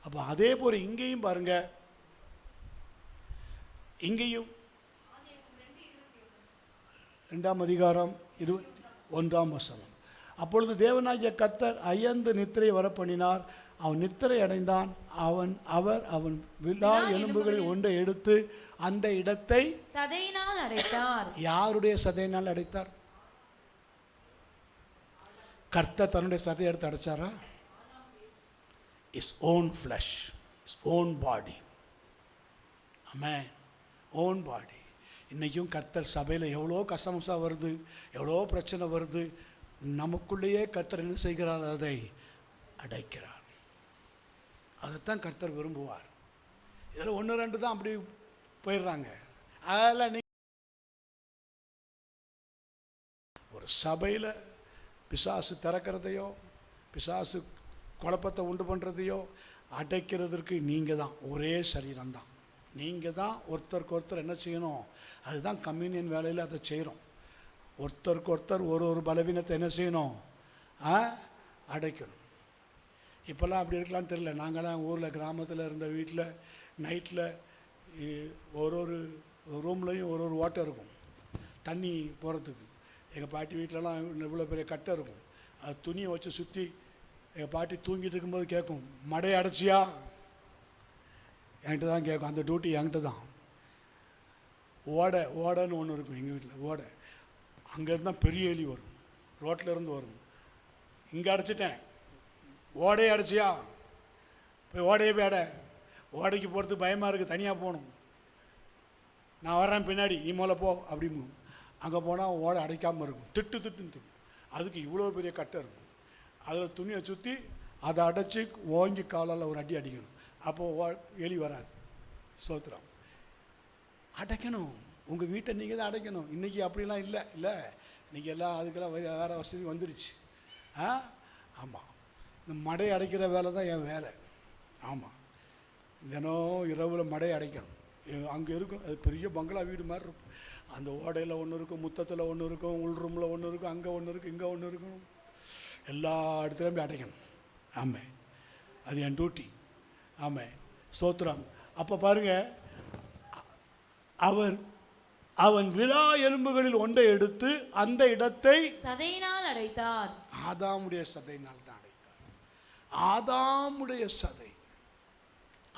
அப்போ அதே போல் இங்கேயும் பாருங்க, இங்கேயும் 2ஆம் அதிகாரம் 21ஆம் வசனம். அப்பொழுது தேவனாகிய கர்த்தர் அயர்ந்து நித்திரை வரப்பண்ணினார். அவன் நித்திரை அடைந்தான். அவன் விலா எலும்புகளில் ஒன்றை எடுத்து அந்த இடத்தை சதையினால் அடைத்தார். யாருடைய சதையினால் அடைத்தார்? கர்த்தர் தன்னுடைய சதையை எடுத்து அடைச்சாரா? His own flesh, his own body. Amen. Own body. இன்றைக்கும் கர்த்தர் சபையில் எவ்வளோ கசமசா வருது, எவ்வளோ பிரச்சனை வருது, நமக்குள்ளேயே கர்த்தர் என்ன செய்கிறார்? அதை அடைக்கிறார். அதைத்தான் கர்த்தர் விரும்புவார். இதில் 1-2 தான் அப்படி போயிடுறாங்க. அதெல்லாம் ஒரு சபையில் பிசாசு திறக்கிறதையோ பிசாசு குழப்பத்தை உண்டு பண்ணுறதையோ அடைக்கிறதுக்கு நீங்கள் தான், ஒரே சரீரம்தான். நீங்கள் தான் ஒருத்தருக்கு ஒருத்தர் என்ன செய்யணும்? அதுதான் கம்யூனியன் வேலையில் அதை செய்கிறோம். ஒருத்தருக்கு ஒருத்தர் ஒரு பலவீனத்தை என்ன செய்யணும்? அடைக்கணும். இப்போல்லாம் அப்படி இருக்கலாம்னு தெரியல. நாங்களாம் ஊரில் கிராமத்தில் இருந்த வீட்டில் நைட்டில் ஒரு ரூம்லேயும் ஒரு வாட்டர் இருக்கும் தண்ணி போகிறதுக்கு. எங்கள் பாட்டி வீட்டிலலாம் இவ்வளோ பெரிய கட்டை இருக்கும். அது துணியை வச்சு சுற்றி எங்கள் பாட்டி தூங்கிட்டு இருக்கும்போது கேட்கும், மடையை அடைச்சியா? என்கிட்ட தான் கேட்கும். அந்த டியூட்டி என்கிட்ட தான். ஓடைன்னு ஒன்று இருக்கும் எங்கள் வீட்டில். ஓடை அங்கேருந்து தான் பெரிய எலி வரும், ரோட்டில் இருந்து வரும். இங்கே அடைச்சிட்டேன், ஓடையை அடைச்சியா? போய் ஓடையை போய் அடை. ஓடைக்கு போகிறதுக்கு பயமாக இருக்குது, தனியாக போகணும். நான் வர்றேன் பின்னாடி, நீ மேலே போ அப்படின்னு. அங்கே போனால் ஓடை அடைக்காமல் இருக்கும். திட்டுன்னு. அதுக்கு இவ்வளோ பெரிய கட்டை இருக்கும். அதில் துணியை சுற்றி அதை அடைச்சி ஓங்கி காலால் ஒரு அடி அடிக்கணும். அப்போது எலி வராது. ஸ்தோத்திரம். அடைக்கணும். உங்கள் வீட்டை நீங்கள் தான் அடைக்கணும். இன்றைக்கி அப்படிலாம் இல்லை. இன்றைக்கி எல்லாம் அதுக்கெல்லாம் வேறு வசதி வந்துருச்சு. ஆமாம். இந்த மடை அடைக்கிற வேலை தான் என் வேலை. ஆமாம். தினம் இரவில் மடை அடைக்கணும். அங்கே இருக்கும், அது பெரிய பங்களா வீடு மாதிரி இருக்கும். அந்த ஓடையில் ஒன்று இருக்கும், முத்தத்தில் ஒன்று இருக்கும், உள் ரூமில் ஒன்று இருக்கும், அங்கே ஒன்று இருக்கும், இங்கே ஒன்று இருக்கும். எல்லா இடத்துலையும் போய் அடைக்கணும். ஆமாம். அது என் டியூட்டி. ஆமாம். ஸ்தோத்திரம். அப்போ பாருங்கள், அவன் விலா எலும்புகளில் ஒன்றை எடுத்து அந்த இடத்தை சதையினால் அடைத்தார். ஆதாமுடைய சதையினால் தான் அடைத்தார். ஆதாமுடைய சதை,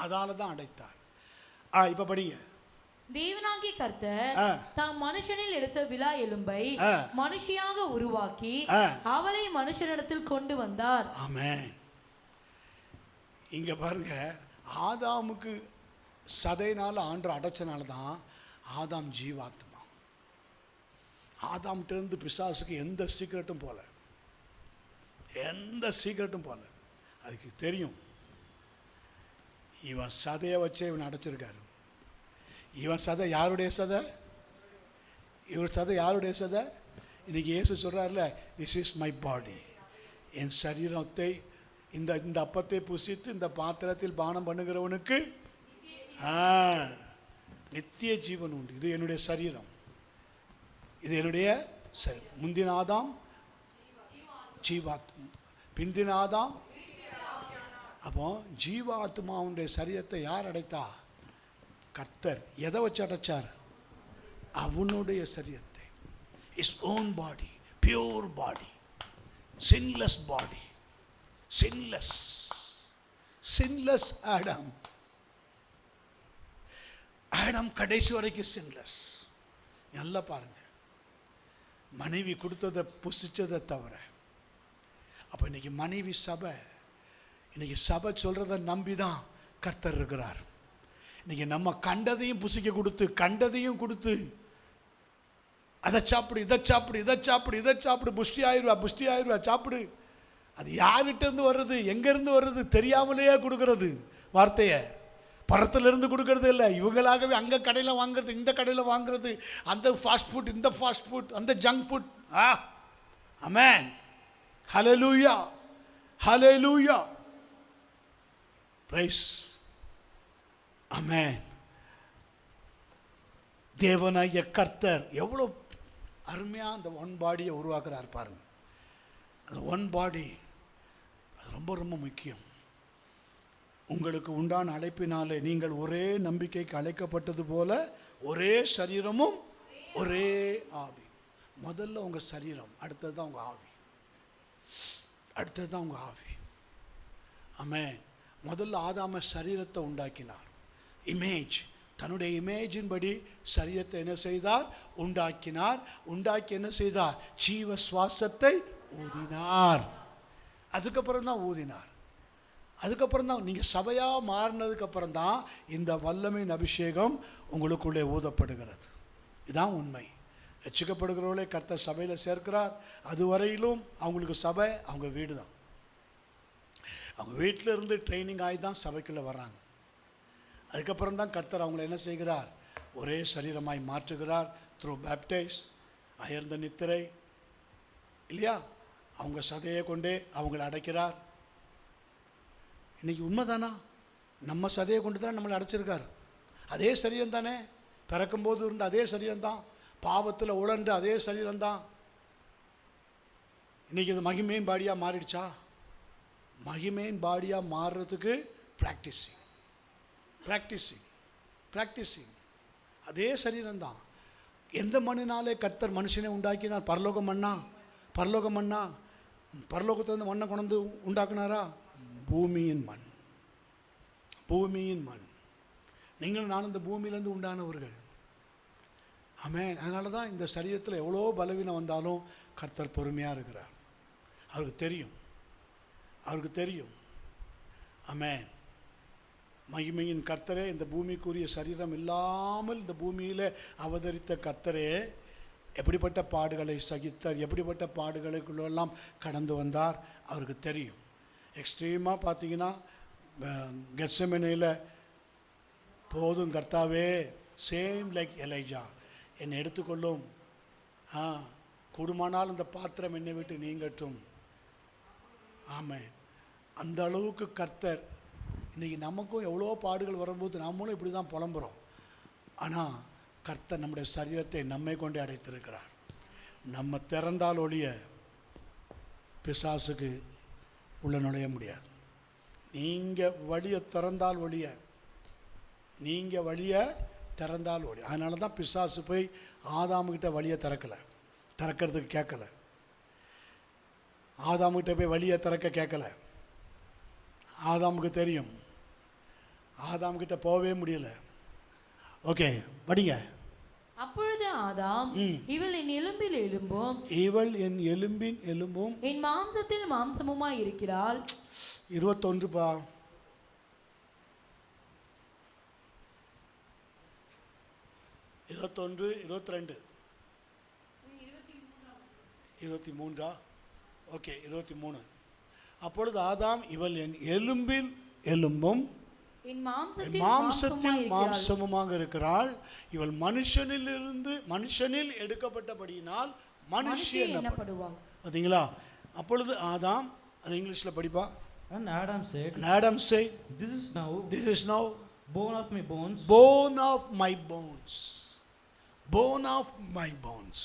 அதால தான் அடைத்தார். இப்ப படிங்க. தேவனாகிய கர்த்தர் தாம் மனுஷனில் எடுத்த விலா எலும்பை மனுஷியாக உருவாக்கி அவளை மனுஷனிடத்தில் கொண்டு வந்தார். ஆமென். இங்க பாருங்க, ஆதாமுக்கு சதையினால ஆண்டு அடைச்சனால தான் ஆதாம் ஜீவாத்மா. ஆதாம்கிட்டருந்து பிசாசுக்கு எந்த சீக்கிரட்டும் போல, அதுக்கு தெரியும். இவன் சதையை வச்சே இவன் அடைச்சிருக்காரு. இவன் சதை யாருடைய சதை? இவர் சதை யாருடைய சதை? இன்னைக்கு இயேசு சொல்கிறார்ல, திஸ் இஸ் மை பாடி. என் சரீரத்தை இந்த அப்பத்தை புசித்து இந்த பாத்திரத்தில் பானம் பண்ணுகிறவனுக்கு நித்திய ஜீவன் உண்டு. இது என்னுடைய சரீரம், இது என்னுடைய முந்தின ஆதாம் ஜீவாத்மா, பிந்தின ஆதாம். அப்போ ஜீவாத்மாவுடைய சரீரத்தை யார் அடைத்தா? கர்த்தர். எதை வச்சு அடைச்சார்? அவனுடைய சரீரத்தை. Is own body, pure body, sinless body. Sinless Adam கடைசி வரைக்கும் சின்லெஸ். நல்லா பாருங்க, மனைவி கொடுத்ததை புசிச்சதை தவிர. அப்போ இன்னைக்கு மனைவி சபை, இன்னைக்கு சபை சொல்றதை நம்பி தான் கர்த்தர் இருக்கிறார். இன்னைக்கு நம்ம கண்டதையும் புசிக்க கொடுத்து, கண்டதையும் கொடுத்து, அதை சாப்பிடு, இதை சாப்பிடு, புஷ்டி ஆயிடுவா சாப்பிடு. அது யார்கிட்டேருந்து வர்றது, எங்கேருந்து வர்றது தெரியாமலேயே கொடுக்கறது. வார்த்தையை பரத்திலிருந்து கொடுக்கறது இல்லை, இவங்களாகவே அங்கே கடையில் வாங்குறது, இந்த கடையில் வாங்குறது, அந்த ஃபாஸ்ட் ஃபுட், இந்த ஃபாஸ்ட் ஃபுட், அந்த ஜங்க் ஃபுட். ஆமென். ஹல்லேலூயா, ஹல்லேலூயா, பிரைஸ். ஆமென். தேவனாகிய கர்த்தர் எவ்வளோ அருமையாக அந்த ஒன் பாடியை உருவாக்குறார் பாருங்க. அந்த ஒன் பாடி அது ரொம்ப ரொம்ப முக்கியம். உங்களுக்கு உண்டான அழைப்பினாலே நீங்கள் ஒரே நம்பிக்கைக்கு அழைக்கப்பட்டது போல ஒரே சரீரமும் ஒரே ஆவி. முதல்ல உங்கள் சரீரம், அடுத்தது தான் உங்கள் ஆவி. அடுத்தது தான் உங்கள் ஆவி. ஆமென். முதல்ல ஆதாம சரீரத்தை உண்டாக்கினார். இமேஜ், தன்னுடைய இமேஜின் படி சரீரத்தை என்ன செய்தார்? உண்டாக்கினார். உண்டாக்கி என்ன செய்தார்? ஜீவ சுவாசத்தை ஊதினார். அதுக்கப்புறம் தான் ஊதினார். அதுக்கப்புறம் தான் நீங்கள் சபையாக மாறினதுக்கப்புறம் தான் இந்த வல்லமையின் அபிஷேகம் உங்களுக்குள்ளே ஊதப்படுகிறது. இதுதான் உண்மை. ரட்சிக்கப்படுகிறவர்களே கர்த்தர் சபையில் சேர்க்கிறார். அதுவரையிலும் அவங்களுக்கு சபை அவங்க வீடு தான். அவங்க வீட்டில் இருந்து ட்ரைனிங் ஆகி தான் சபைக்குள்ளே வர்றாங்க. அதுக்கப்புறம் தான் கர்த்தர் அவங்களை என்ன செய்கிறார்? ஒரே சரீரமாய் மாற்றுகிறார். த்ரூ பேப்டைஸ், அயர்ந்த நித்திரை இல்லையா, அவங்க சதையை கொண்டே அவங்களை அடைக்கிறார். இன்றைக்கி உண்மைதானா? நம்ம சதையை கொண்டு தான் நம்மளை அடைச்சிருக்கார். அதே சரீரம் தானே, பிறக்கும்போது இருந்த அதே சரீரம்தான், பாவத்தில் உழன்று அதே சரீரம்தான். இன்றைக்கி இது மகிமையின் பாடியாக மாறிடுச்சா? மகிமையின் பாடியாக மாறுறதுக்கு ப்ராக்டிஸிங் அதே சரீரம்தான். எந்த மண்ணினாலே கர்த்தர் மனுஷனை உண்டாக்கினார்? பரலோகம் மண்ணா? பரலோகத்திலிருந்து மண்ணை கொண்டு உண்டாக்குனாரா? பூமியின் மண். நீங்கள் நான் இந்த பூமியிலேருந்து உண்டானவர்கள். ஆமென். அதனால தான் இந்த சரீரத்தில் எவ்வளோ பலவீனம் வந்தாலும் கர்த்தர் பொறுமையாக இருக்கிறார். அவருக்கு தெரியும். ஆமென். மகிமையின் கர்த்தரே, இந்த பூமிக்குரிய சரீரம் இல்லாமல் இந்த பூமியில் அவதரித்த கர்த்தரே எப்படிப்பட்ட பாடுகளை சகித்தார், எப்படிப்பட்ட பாடுகளுக்குள்ளெல்லாம் கடந்து வந்தார் அவருக்கு தெரியும். எக்ஸ்ட்ரீமாக பார்த்தீங்கன்னா கெத்செமனேயில், போதும் கர்த்தாவே, சேம் லைக் எலைஜா, என்னை எடுத்துக்கொள்ளும், கூடுமானால் இந்த பாத்திரம் என்னை விட்டு நீங்கட்டும். ஆமென். அந்த அளவுக்கு கர்த்தர். இன்றைக்கி நமக்கும் எவ்வளோ பாடுகள் வரும்போது நாமளும் இப்படி தான் புலம்புறோம். ஆனால் கர்த்தர் நம்முடைய சரீரத்தை நம்மை கொண்டே அடைத்திருக்கிறார். நம்ம திறந்தால் ஒழிய பிசாசுக்கு உள்ள நுழைய முடியாது. நீங்கள் வழியை திறந்தால் ஒழிய அதனால தான் பிசாசு போய் ஆதாமுக்கிட்ட வழியை திறக்கிறதுக்கு கேட்கலை. ஆதாமுக்கிட்ட போய் வழியை திறக்க கேட்கலை. ஆதாமுக்கு தெரியும், ஆதாமுக்கிட்ட போகவே முடியல. ஓகே, படிங்க. அப்பொழுது ஆதாம், இவள் என் எலும்பில் எலும்பும் என் மாம்சத்தில் மாம்சமுமாய் இருக்கிறாள். 21 பா. 21, 22, 23. ஓகே, 23. அப்பொழுது ஆதாம், இவள் என் எலும்பில் எலும்பும் என் மாம்சத்தில் மாம்சமுமாக இருக்கிறாள். இவள் மனுஷனில் எடுக்கப்பட்டபடியினால் மனுஷன் எனப்படுவாள். பார்த்தீங்களா? அப்பொழுது ஆதாம், அது இங்கிலீஷில் படிப்பா. And Adam said, This is now bone of my bones.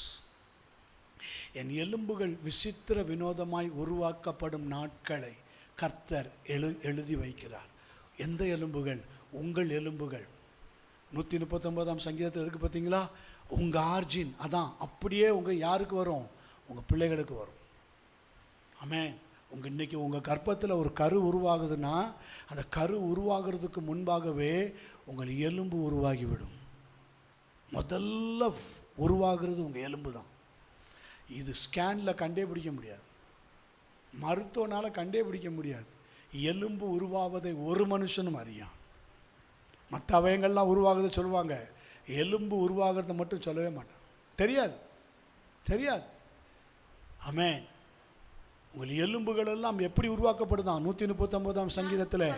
என் எலும்புகள் விசித்திர வினோதமாய் உருவாக்கப்படும் நாட்களை கர்த்தர் எழுதி வைக்கிறார். எந்த எலும்புகள்? உங்கள் எலும்புகள். 139ஆம் சங்கீதத்தில் இருக்குது பார்த்தீங்களா? உங்கள் ஆர்ஜின் அதான் அப்படியே உங்கள் யாருக்கு வரும்? உங்கள் பிள்ளைகளுக்கு வரும். ஆமென். இன்றைக்கி உங்கள் கர்ப்பத்தில் ஒரு கரு உருவாகுதுன்னா, அந்த கரு உருவாகிறதுக்கு முன்பாகவே உங்கள் எலும்பு உருவாகிவிடும். முதல்ல உருவாகிறது உங்கள் எலும்பு தான். இது ஸ்கேனில் கண்டே பிடிக்க முடியாது, மருத்துவனால் கண்டே பிடிக்க முடியாது. எலும்பு உருவாவதை ஒரு மனுஷனும் அறியான். மற்ற அவயங்கள்லாம் உருவாகுது சொல்லுவாங்க, எலும்பு உருவாகிறத மட்டும் சொல்லவே மாட்டான். தெரியாது. ஆமென். உங்கள் எலும்புகள் எல்லாம் எப்படி உருவாக்கப்படுதான்? 139ஆம் சங்கீதத்தில்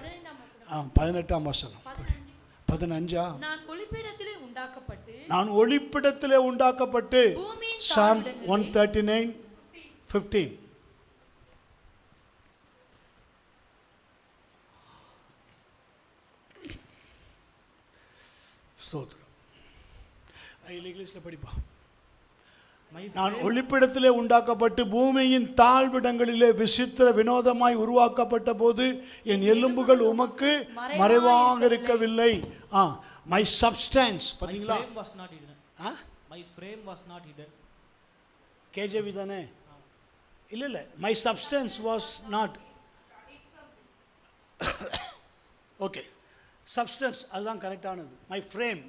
18ஆம் வசனம் 15. நான் ஒளிப்பிடத்திலே உண்டாக்கப்பட்டு Psalm 139:15. ஸ்தோத்திரம். இங்கிலீஷில் படிப்பா. நான் ஒளிப்பிடத்திலே உண்டாக்கப்பட்டு பூமியின் தாழ்விடங்களிலே விசித்திர வினோதமாய் உருவாக்கப்பட்ட போது என் எலும்புகள் உமக்கு மறைவாக இருக்கவில்லை. My substance. பார்த்தீங்களா? My frame was not hidden. KJV தானே? இல்லை my substance was not okay substance அதுதான் கரெக்டானது. மை ஃப்ரேம்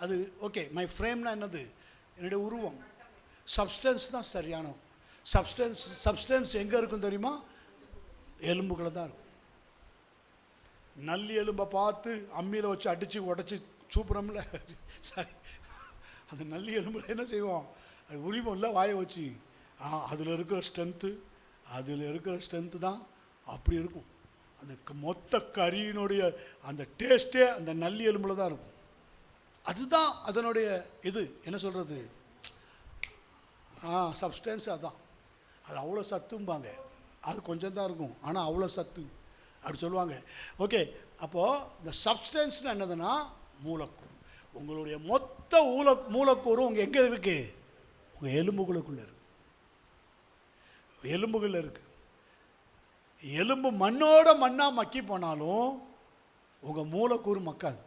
அது ஓகே. மை ஃப்ரேம்னா என்னது? என்னுடைய உருவம். சப்ஸ்டன்ஸ் தான் சரியான. சப்ஸ்டன்ஸ் எங்கே இருக்கும் தெரியுமா? எலும்புகளை தான் இருக்கும். நல்லி எலும்பை பார்த்து அம்மியில் வச்சு அடித்து உடச்சி சூப்புறோம்ல, சரி, அந்த நல்லி எலும்பில் என்ன செய்வோம்? அது உரிமம் இல்லை, வாயை வச்சு அதில் இருக்கிற ஸ்ட்ரென்த்து தான் அப்படி இருக்கும். அந்த மொத்த கறியினுடைய அந்த டேஸ்ட்டே அந்த நல்லி எலும்பில் தான் இருக்கும். அதுதான் அதனுடைய இது என்ன சொல்கிறது, சப்ஸ்டன்ஸ். அதான் அது அவ்வளோ சத்தும்பாங்க. அது கொஞ்சம் தான் இருக்கும், ஆனால் அவ்வளோ சத்து அப்படி சொல்லுவாங்க. ஓகே, அப்போது இந்த சப்ஸ்டன்ஸ்னு என்னதுன்னா மூலக்கூறு. உங்களுடைய மொத்த மூலக்கூறு உங்கள் எங்கே இருக்குது? உங்கள் எலும்புகளுக்குள்ளே இருக்குது. எலும்புகளில் இருக்குது. எலும்பு மண்ணோட மண்ணாக மக்கி போனாலும் உங்கள் மூலக்கூறு மக்காது.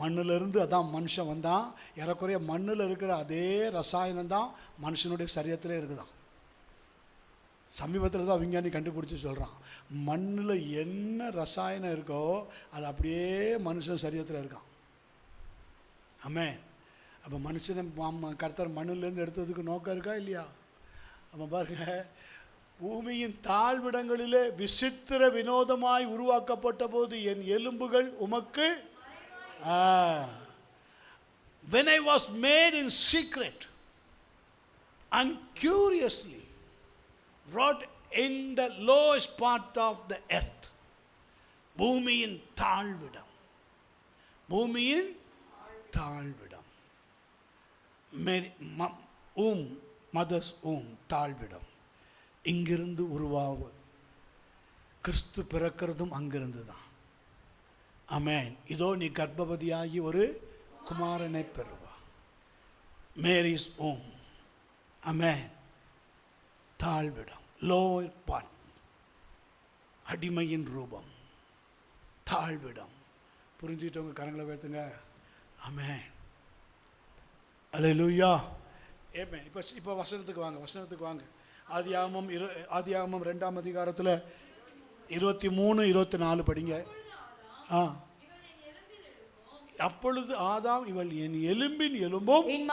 மண்ணிலிருந்து அதான் மனுஷன் வந்தான். ஏறக்குறைய மண்ணில் இருக்கிற அதே ரசாயனம் தான் மனுஷனுடைய சரீரத்திலே இருக்குதான். சமீபத்தில் தான் விஞ்ஞானி கண்டுபிடிச்சி சொல்கிறான், மண்ணில் என்ன ரசாயனம் இருக்கோ அது அப்படியே மனுஷன் சரீரத்தில் இருக்கான். ஆமே. அப்போ மனுஷனை கர்த்தர் மண்ணிலேருந்து எடுத்ததுக்கு நோக்கம் இருக்கா இல்லையா? அப்போ பாருங்க, பூமியின் தாழ்விடங்களிலே விசித்திர வினோதமாய் உருவாக்கப்பட்ட போது என் எலும்புகள் உமக்கு when I was made in secret and curiously wrought in the lowest part of the earth. பூமியின் தாழ்விடம், பூமியின் தாழ்விடம், மதர்ஸ் தாழ்விடம். இங்கிருந்து உருவாவு கிறிஸ்து பிறக்கிறதும் அங்கிருந்து தான். ஆமென். இதோ நீ கர்ப்பவதியாகி ஒரு குமாரனை பெறுவா. மேரிஸ் ஓம். ஆமென். தாழ்விடம், லோயர் பார்ட், அடிமையின் ரூபம், தாழ்விடம். புரிஞ்சுக்கிட்டவங்க கரங்களை உயர்த்துங்க. ஆமென். அல்லேலூயா. ஆமென். இப்போ வசனத்துக்கு வாங்க. ஆதியாகமம் 2ஆம் அதிகாரத்தில் 23, 24 படிங்க. அப்பொழுது ஆதாம், இவள் என் எலும்பின் எலும்பும் என்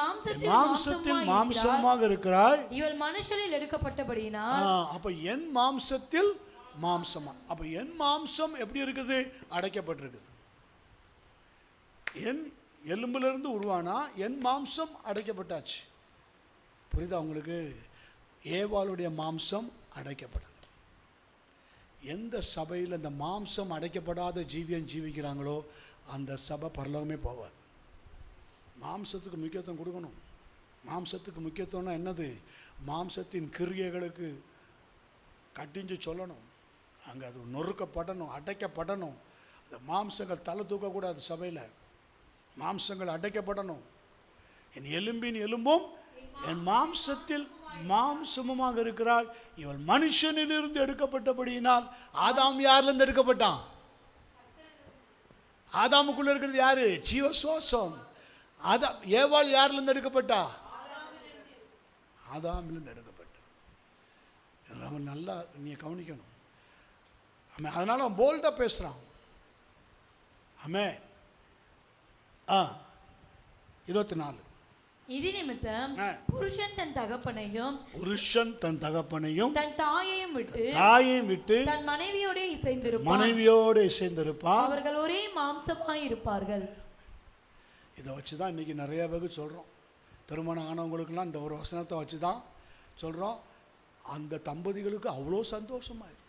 மாம்சத்தில் மாம்சமாக இருக்கிறாள். இவள் மனுஷனில் எடுக்கப்பட்டபடியினால். அப்ப என் மாம்சத்தில் மாம்சமா. அப்ப என் மாம்சம் எப்படி இருக்குது? அடைக்கப்பட்டிருக்குது. என் எலும்பிலிருந்து உருவானா என் மாம்சம் அடைக்கப்பட்டாச்சு. புரியுதா உங்களுக்கு? ஏவாளுடைய மாம்சம் அடைக்கப்படாது. எந்த சபையில் அந்த மாம்சம் அடைக்கப்படாத ஜீவியம் ஜீவிக்கிறாங்களோ அந்த சபை பரலோகமே போவாது. மாம்சத்துக்கு முக்கியத்துவம் கொடுக்கணும். மாம்சத்துக்கு முக்கியத்துவம்னா என்னது? மாம்சத்தின் கிரியைகளுக்கு கட்டிஞ்சு சொல்லணும். அங்கே அது நொறுக்கப்படணும், அடைக்கப்படணும். அந்த மாம்சங்கள் தலை தூக்கக்கூடாது. சபையில் மாம்சங்கள் அடைக்கப்படணும். என் எலும்பின் எலும்பும் என் மாம்சத்தில் மாம்சமுமாக இருக்கிறாள். இவள் மனுஷனிலிருந்து எடுக்கப்பட்டபடியினால். ஆதாம் யாரிலிருந்து எடுக்கப்பட்டான்? ஆதாமுக்குள்ள இருக்கிறது யாரு? ஜீவ சுவாசம். ஏவாள் யாரிலிருந்து எடுக்கப்பட்டா? ஆதாமிலிருந்து எடுக்கப்பட்டா. அவன் நல்லா நீ கவனிக்கணும். அதனால அவன் போல்டா பேசுறான். ஆமென். 24. இது நிமித்தம் புருஷன் தன் தகப்பனையும் தன் தாயையும் விட்டு தன் மனைவியோடு இசைந்திருப்பான். அவர்கள் ஒரே மாம்சமாய் இருப்பார்கள். இதை வச்சு தான் இன்னைக்கு நிறைய பேருக்கு சொல்கிறோம். திருமணம் ஆனவங்களுக்கெல்லாம் இந்த ஒரு வசனத்தை வச்சு தான் சொல்கிறோம். அந்த தம்பதிகளுக்கு அவ்வளோ சந்தோஷமாயிரும்.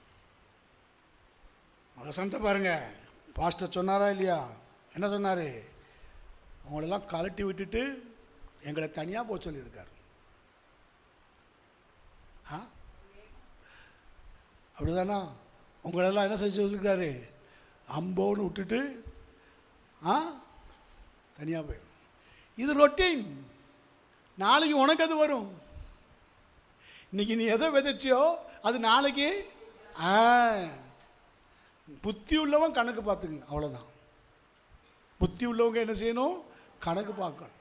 வசனத்தை பாருங்க. பாஸ்டர் சொன்னாரா இல்லையா? என்ன சொன்னார்? அவங்களெல்லாம் கலட்டி விட்டுட்டு எங்களை தனியாக போக சொல்லியிருக்கார். அப்படிதானா? உங்களெல்லாம் என்ன செஞ்சு சொல்லியிருக்காரு? அம்போன்னு விட்டுட்டு தனியாக போயிடும். இது ரொட்டீன். நாளைக்கு உனக்கு அது வரும். இன்னைக்கு நீ எதை விதைச்சியோ அது நாளைக்கு. புத்தி உள்ளவன் கணக்கு பார்த்துங்க. அவ்வளோதான். புத்தி உள்ளவங்க என்ன செய்யணும்? கணக்கு பார்க்கணும்.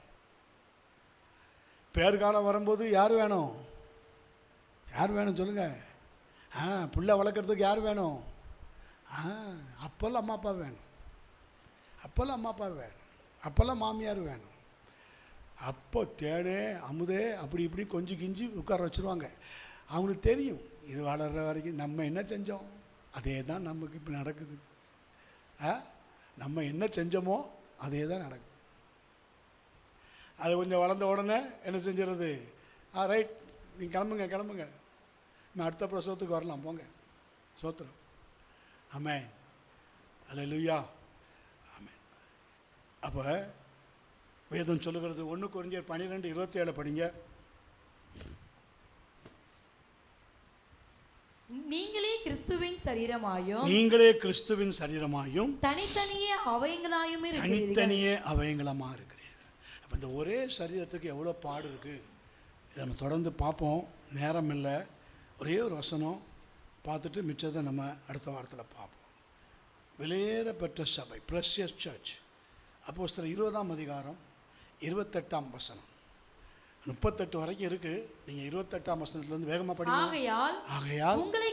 பேர்காலம் வரும்போது யார் வேணும்? யார் வேணும் சொல்லுங்கள்? பிள்ளை வளர்க்குறதுக்கு யார் வேணும்? அப்போல்லாம் அம்மா அப்பா வேணும், அப்போல்லாம் அம்மா அப்பா வேணும், அப்போல்லாம் மாமியார் வேணும். அப்போ தேனே அமுதே அப்படி இப்படி கொஞ்சம் கிஞ்சி உட்கார வச்சுருவாங்க. அவங்களுக்கு தெரியும் இது வளர்கிற வரைக்கும் நம்ம என்ன செஞ்சோம் அதே தான் நமக்கு இப்போ நடக்குது. நம்ம என்ன செஞ்சோமோ அதே தான் நடக்கும். அது கொஞ்சம் வளர்ந்த உடனே என்ன செஞ்சிடறது? ரைட், நீங்கள் கிளம்புங்க, நான் அடுத்த பிரசவத்துக்கு வரலாம், போங்க, சோத்திரம். ஆமென், அல்லேலூயா, ஆமென். அப்போ வேதம் சொல்லுகிறது 1 கொரிந்தியர் 12:27 படிங்க. நீங்களே கிறிஸ்துவின் சரீரமாயும், நீங்களே கிறிஸ்துவின் சரீரமாயும் தனித்தனியே அவயங்களாயும் தனித்தனியே அவயங்களமாக இருக்கிறீர்கள். அப்போ இந்த ஒரே சரீரத்துக்கு எவ்வளோ பாடு இருக்குது, இதை நம்ம தொடர்ந்து பார்ப்போம். நேரம் இல்லை, ஒரே ஒரு வசனம் பார்த்துட்டு மிச்சத்தை நம்ம அடுத்த வாரத்தில் பார்ப்போம். விலையேறப்பெற்ற சபை, பிரஷியஸ் சர்ச், அப்போஸ்தலர் 20ஆம் அதிகாரம் 28ஆம் வசனம், 38 வரைக்கும் இருக்கு. நீங்க 28ஆம் வசனத்திலிருந்து வேகமா படிங்க. ஆகையால் உங்களை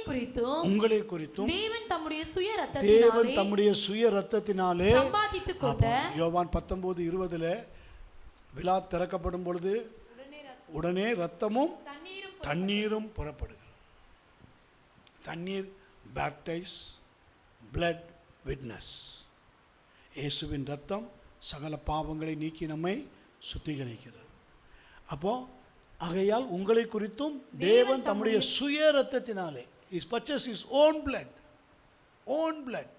குறித்தும் தேவன் தம்முடைய சுய இரத்தத்தினாலே சம்பாதித்துக் கொண்ட, யோவான் 19:20 விலா திறக்கப்படும் பொழுது உடனே இரத்தமும் தண்ணீரும் புறப்படுகிறது. தண்ணீர் பேப்டைஸ், பிளட் விட்னஸ். இயேசுவின் இரத்தம் சகல பாவங்களை நீக்கி நம்மை சுத்திகரிக்கிறது. அப்போ ஆகையால் உங்களை குறித்தும் தேவன் தம்முடைய சுய இரத்தத்தினாலே, is purchase is own blood, own blood,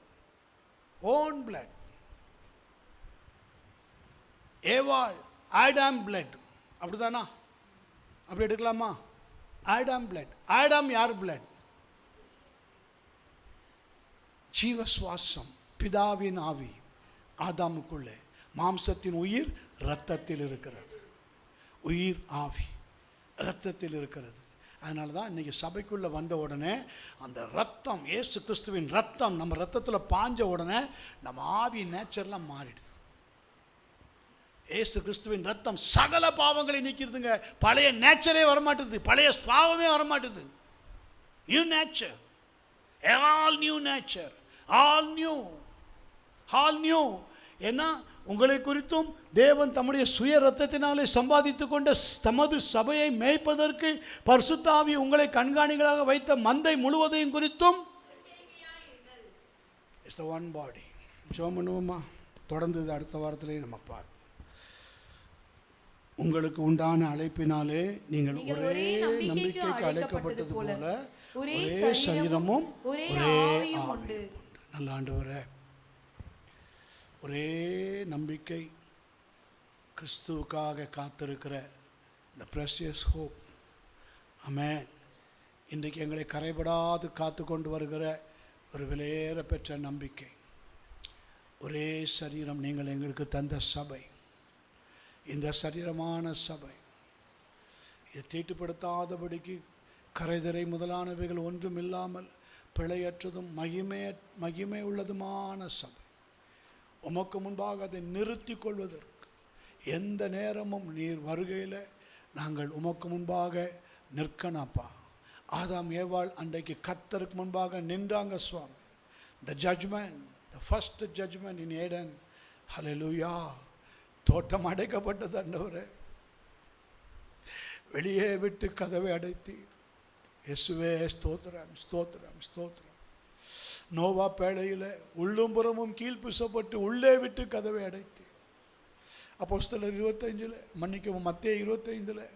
own blood. ஏவாள் ஆடாம் பிளட், அப்படிதானா? அப்படி எடுக்கலாமா? Adam blood. ஆடாம் யார் பிளட்? ஜீவ சுவாசம், பிதாவின் ஆவி ஆதாமுக்குள்ளே. மாம்சத்தின் உயிர் இரத்தத்தில் இருக்கிறது, உயிர் ஆவி இரத்தத்தில் இருக்கிறது. அதனால தான் இன்றைக்கி சபைக்குள்ளே வந்த உடனே அந்த ரத்தம், இயேசு கிறிஸ்துவின் ரத்தம் நம்ம ரத்தத்தில் பாஞ்ச உடனே நம்ம ஆவி நேச்சர்லாம் மாறிடுது. இயேசு கிறிஸ்துவின் ரத்தம் சகல பாவங்களை நீக்கிடுதுங்க. பழைய நேச்சரே வரமாட்டுது, பழைய பாவமே வரமாட்டுது. New nature, all new nature, all new, all new. ஏன்னா உங்களை குறித்தும் தேவன் தம்முடைய சுய இரத்தத்தினாலே சம்பாதித்து கொண்ட தமது சபையை மேய்ப்பதற்கு பரிசுத்த ஆவி உங்களை கண்காணிகளாக வைத்த மந்தை முழுவதையும் குறித்தும் இட்ஸ் த ஒன் பாடி. ஜெபம் பண்ணுவோமா? தொடர்ந்து அடுத்த வாரத்திலேயே நம்ம பார்ப்போம். உங்களுக்கு உண்டான அழைப்பினாலே நீங்கள் ஒரே நம்பிக்கைக்கு அழைக்கப்பட்டது போல ஒரே சரீரமும் ஒரே ஆவி உண்டு. நல்ல ஆண்டவரே, ஒரே நம்பிக்கை, கிறிஸ்துவுக்காக காத்திருக்கிற இந்த ப்ரெஷியஸ் ஹோப். ஆமென். இன்றைக்கு எங்களை கரைபடாது காத்து கொண்டு வருகிற ஒரு விலையேற பெற்ற நம்பிக்கை, ஒரே சரீரம் நீங்கள் எங்களுக்கு தந்த சபை, இந்த சரீரமான சபை, இதை தீட்டுப்படுத்தாதபடிக்கு கரைதிரை முதலானவைகள் ஒன்றும் இல்லாமல் பிழையற்றதும் மகிமை உள்ளதுமான சபை, உமக்கு முன்பாக அதை நிறுத்தி கொள்வதற்கு எந்த நேரமும் நீர் வருகையில் நாங்கள் உமக்கு முன்பாக நிற்கணப்பா. ஆதாம் ஏவாள் அன்றைக்கு கர்த்தருக்கு முன்பாக நின்றாங்க சுவாமி. The judgment, the first judgment in Eden. Hallelujah. தோட்டம் அடைக்கப்பட்டது ஆண்டவரே, வெளியே விட்டு கதவை அடைத்தீர். இயேசுவே ஸ்தோத்திரம், ஸ்தோத்திரம், ஸ்தோத்திரம். நோவா பேழையில் உள்ளும் புறமும் கீழ்பிசப்பட்டு உள்ளே விட்டு கதவை அடைத்து. அப்போஸ்தலர் 25 மன்னிக்கவும் மத்தேயு 25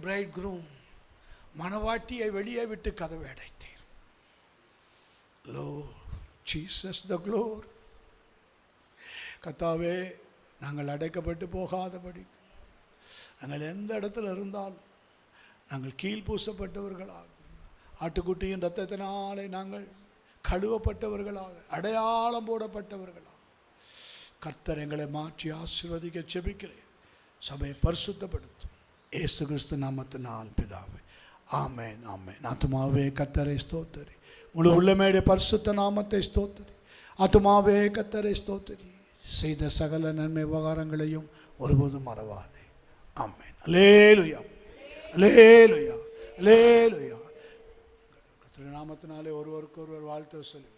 பிரைட் க்ரூம், மணவாட்டியை வெளியே விட்டு கதவை அடைத்தீர். Lord Jesus the glory. கர்த்தாவே, நாங்கள் அடைக்கப்பட்டு போகாதபடி நாங்கள் எந்த இடத்துல இருந்தாலும் நாங்கள் கீழ்பூசப்பட்டவர்களாக, ஆட்டுக்குட்டியின் இரத்தத்தினாலே நாங்கள் கழுவப்பட்டவர்களாக, அடையாளம் போடப்பட்டவர்களாக கர்த்தர் எங்களை மாற்றி ஆசீர்வதிக்க ஜெபிக்கிறேன். சபையை பரிசுத்தப்படுத்தும் இயேசு கிறிஸ்து நாமத்தினால் பிதாவே, ஆமென், ஆமென். ஆத்துமாவே கர்த்தரை ஸ்தோத்திரி, முழு உள்ளமேடைய பரிசுத்த நாமத்தை ஸ்தோத்திரி. ஆத்துமாவே கர்த்தரை ஸ்தோத்திரி, செய்த சகல நன்மை உபகாரங்களையும் ஒருபோதும் மறவாதே. ஆமென். அல்லேலூயா, அல்லேலூயா, அல்லேலூயா. கர்த்தருடைய நாமத்தினாலே ஒருவருக்கு ஒருவர் வாழ்த்து சொல்லி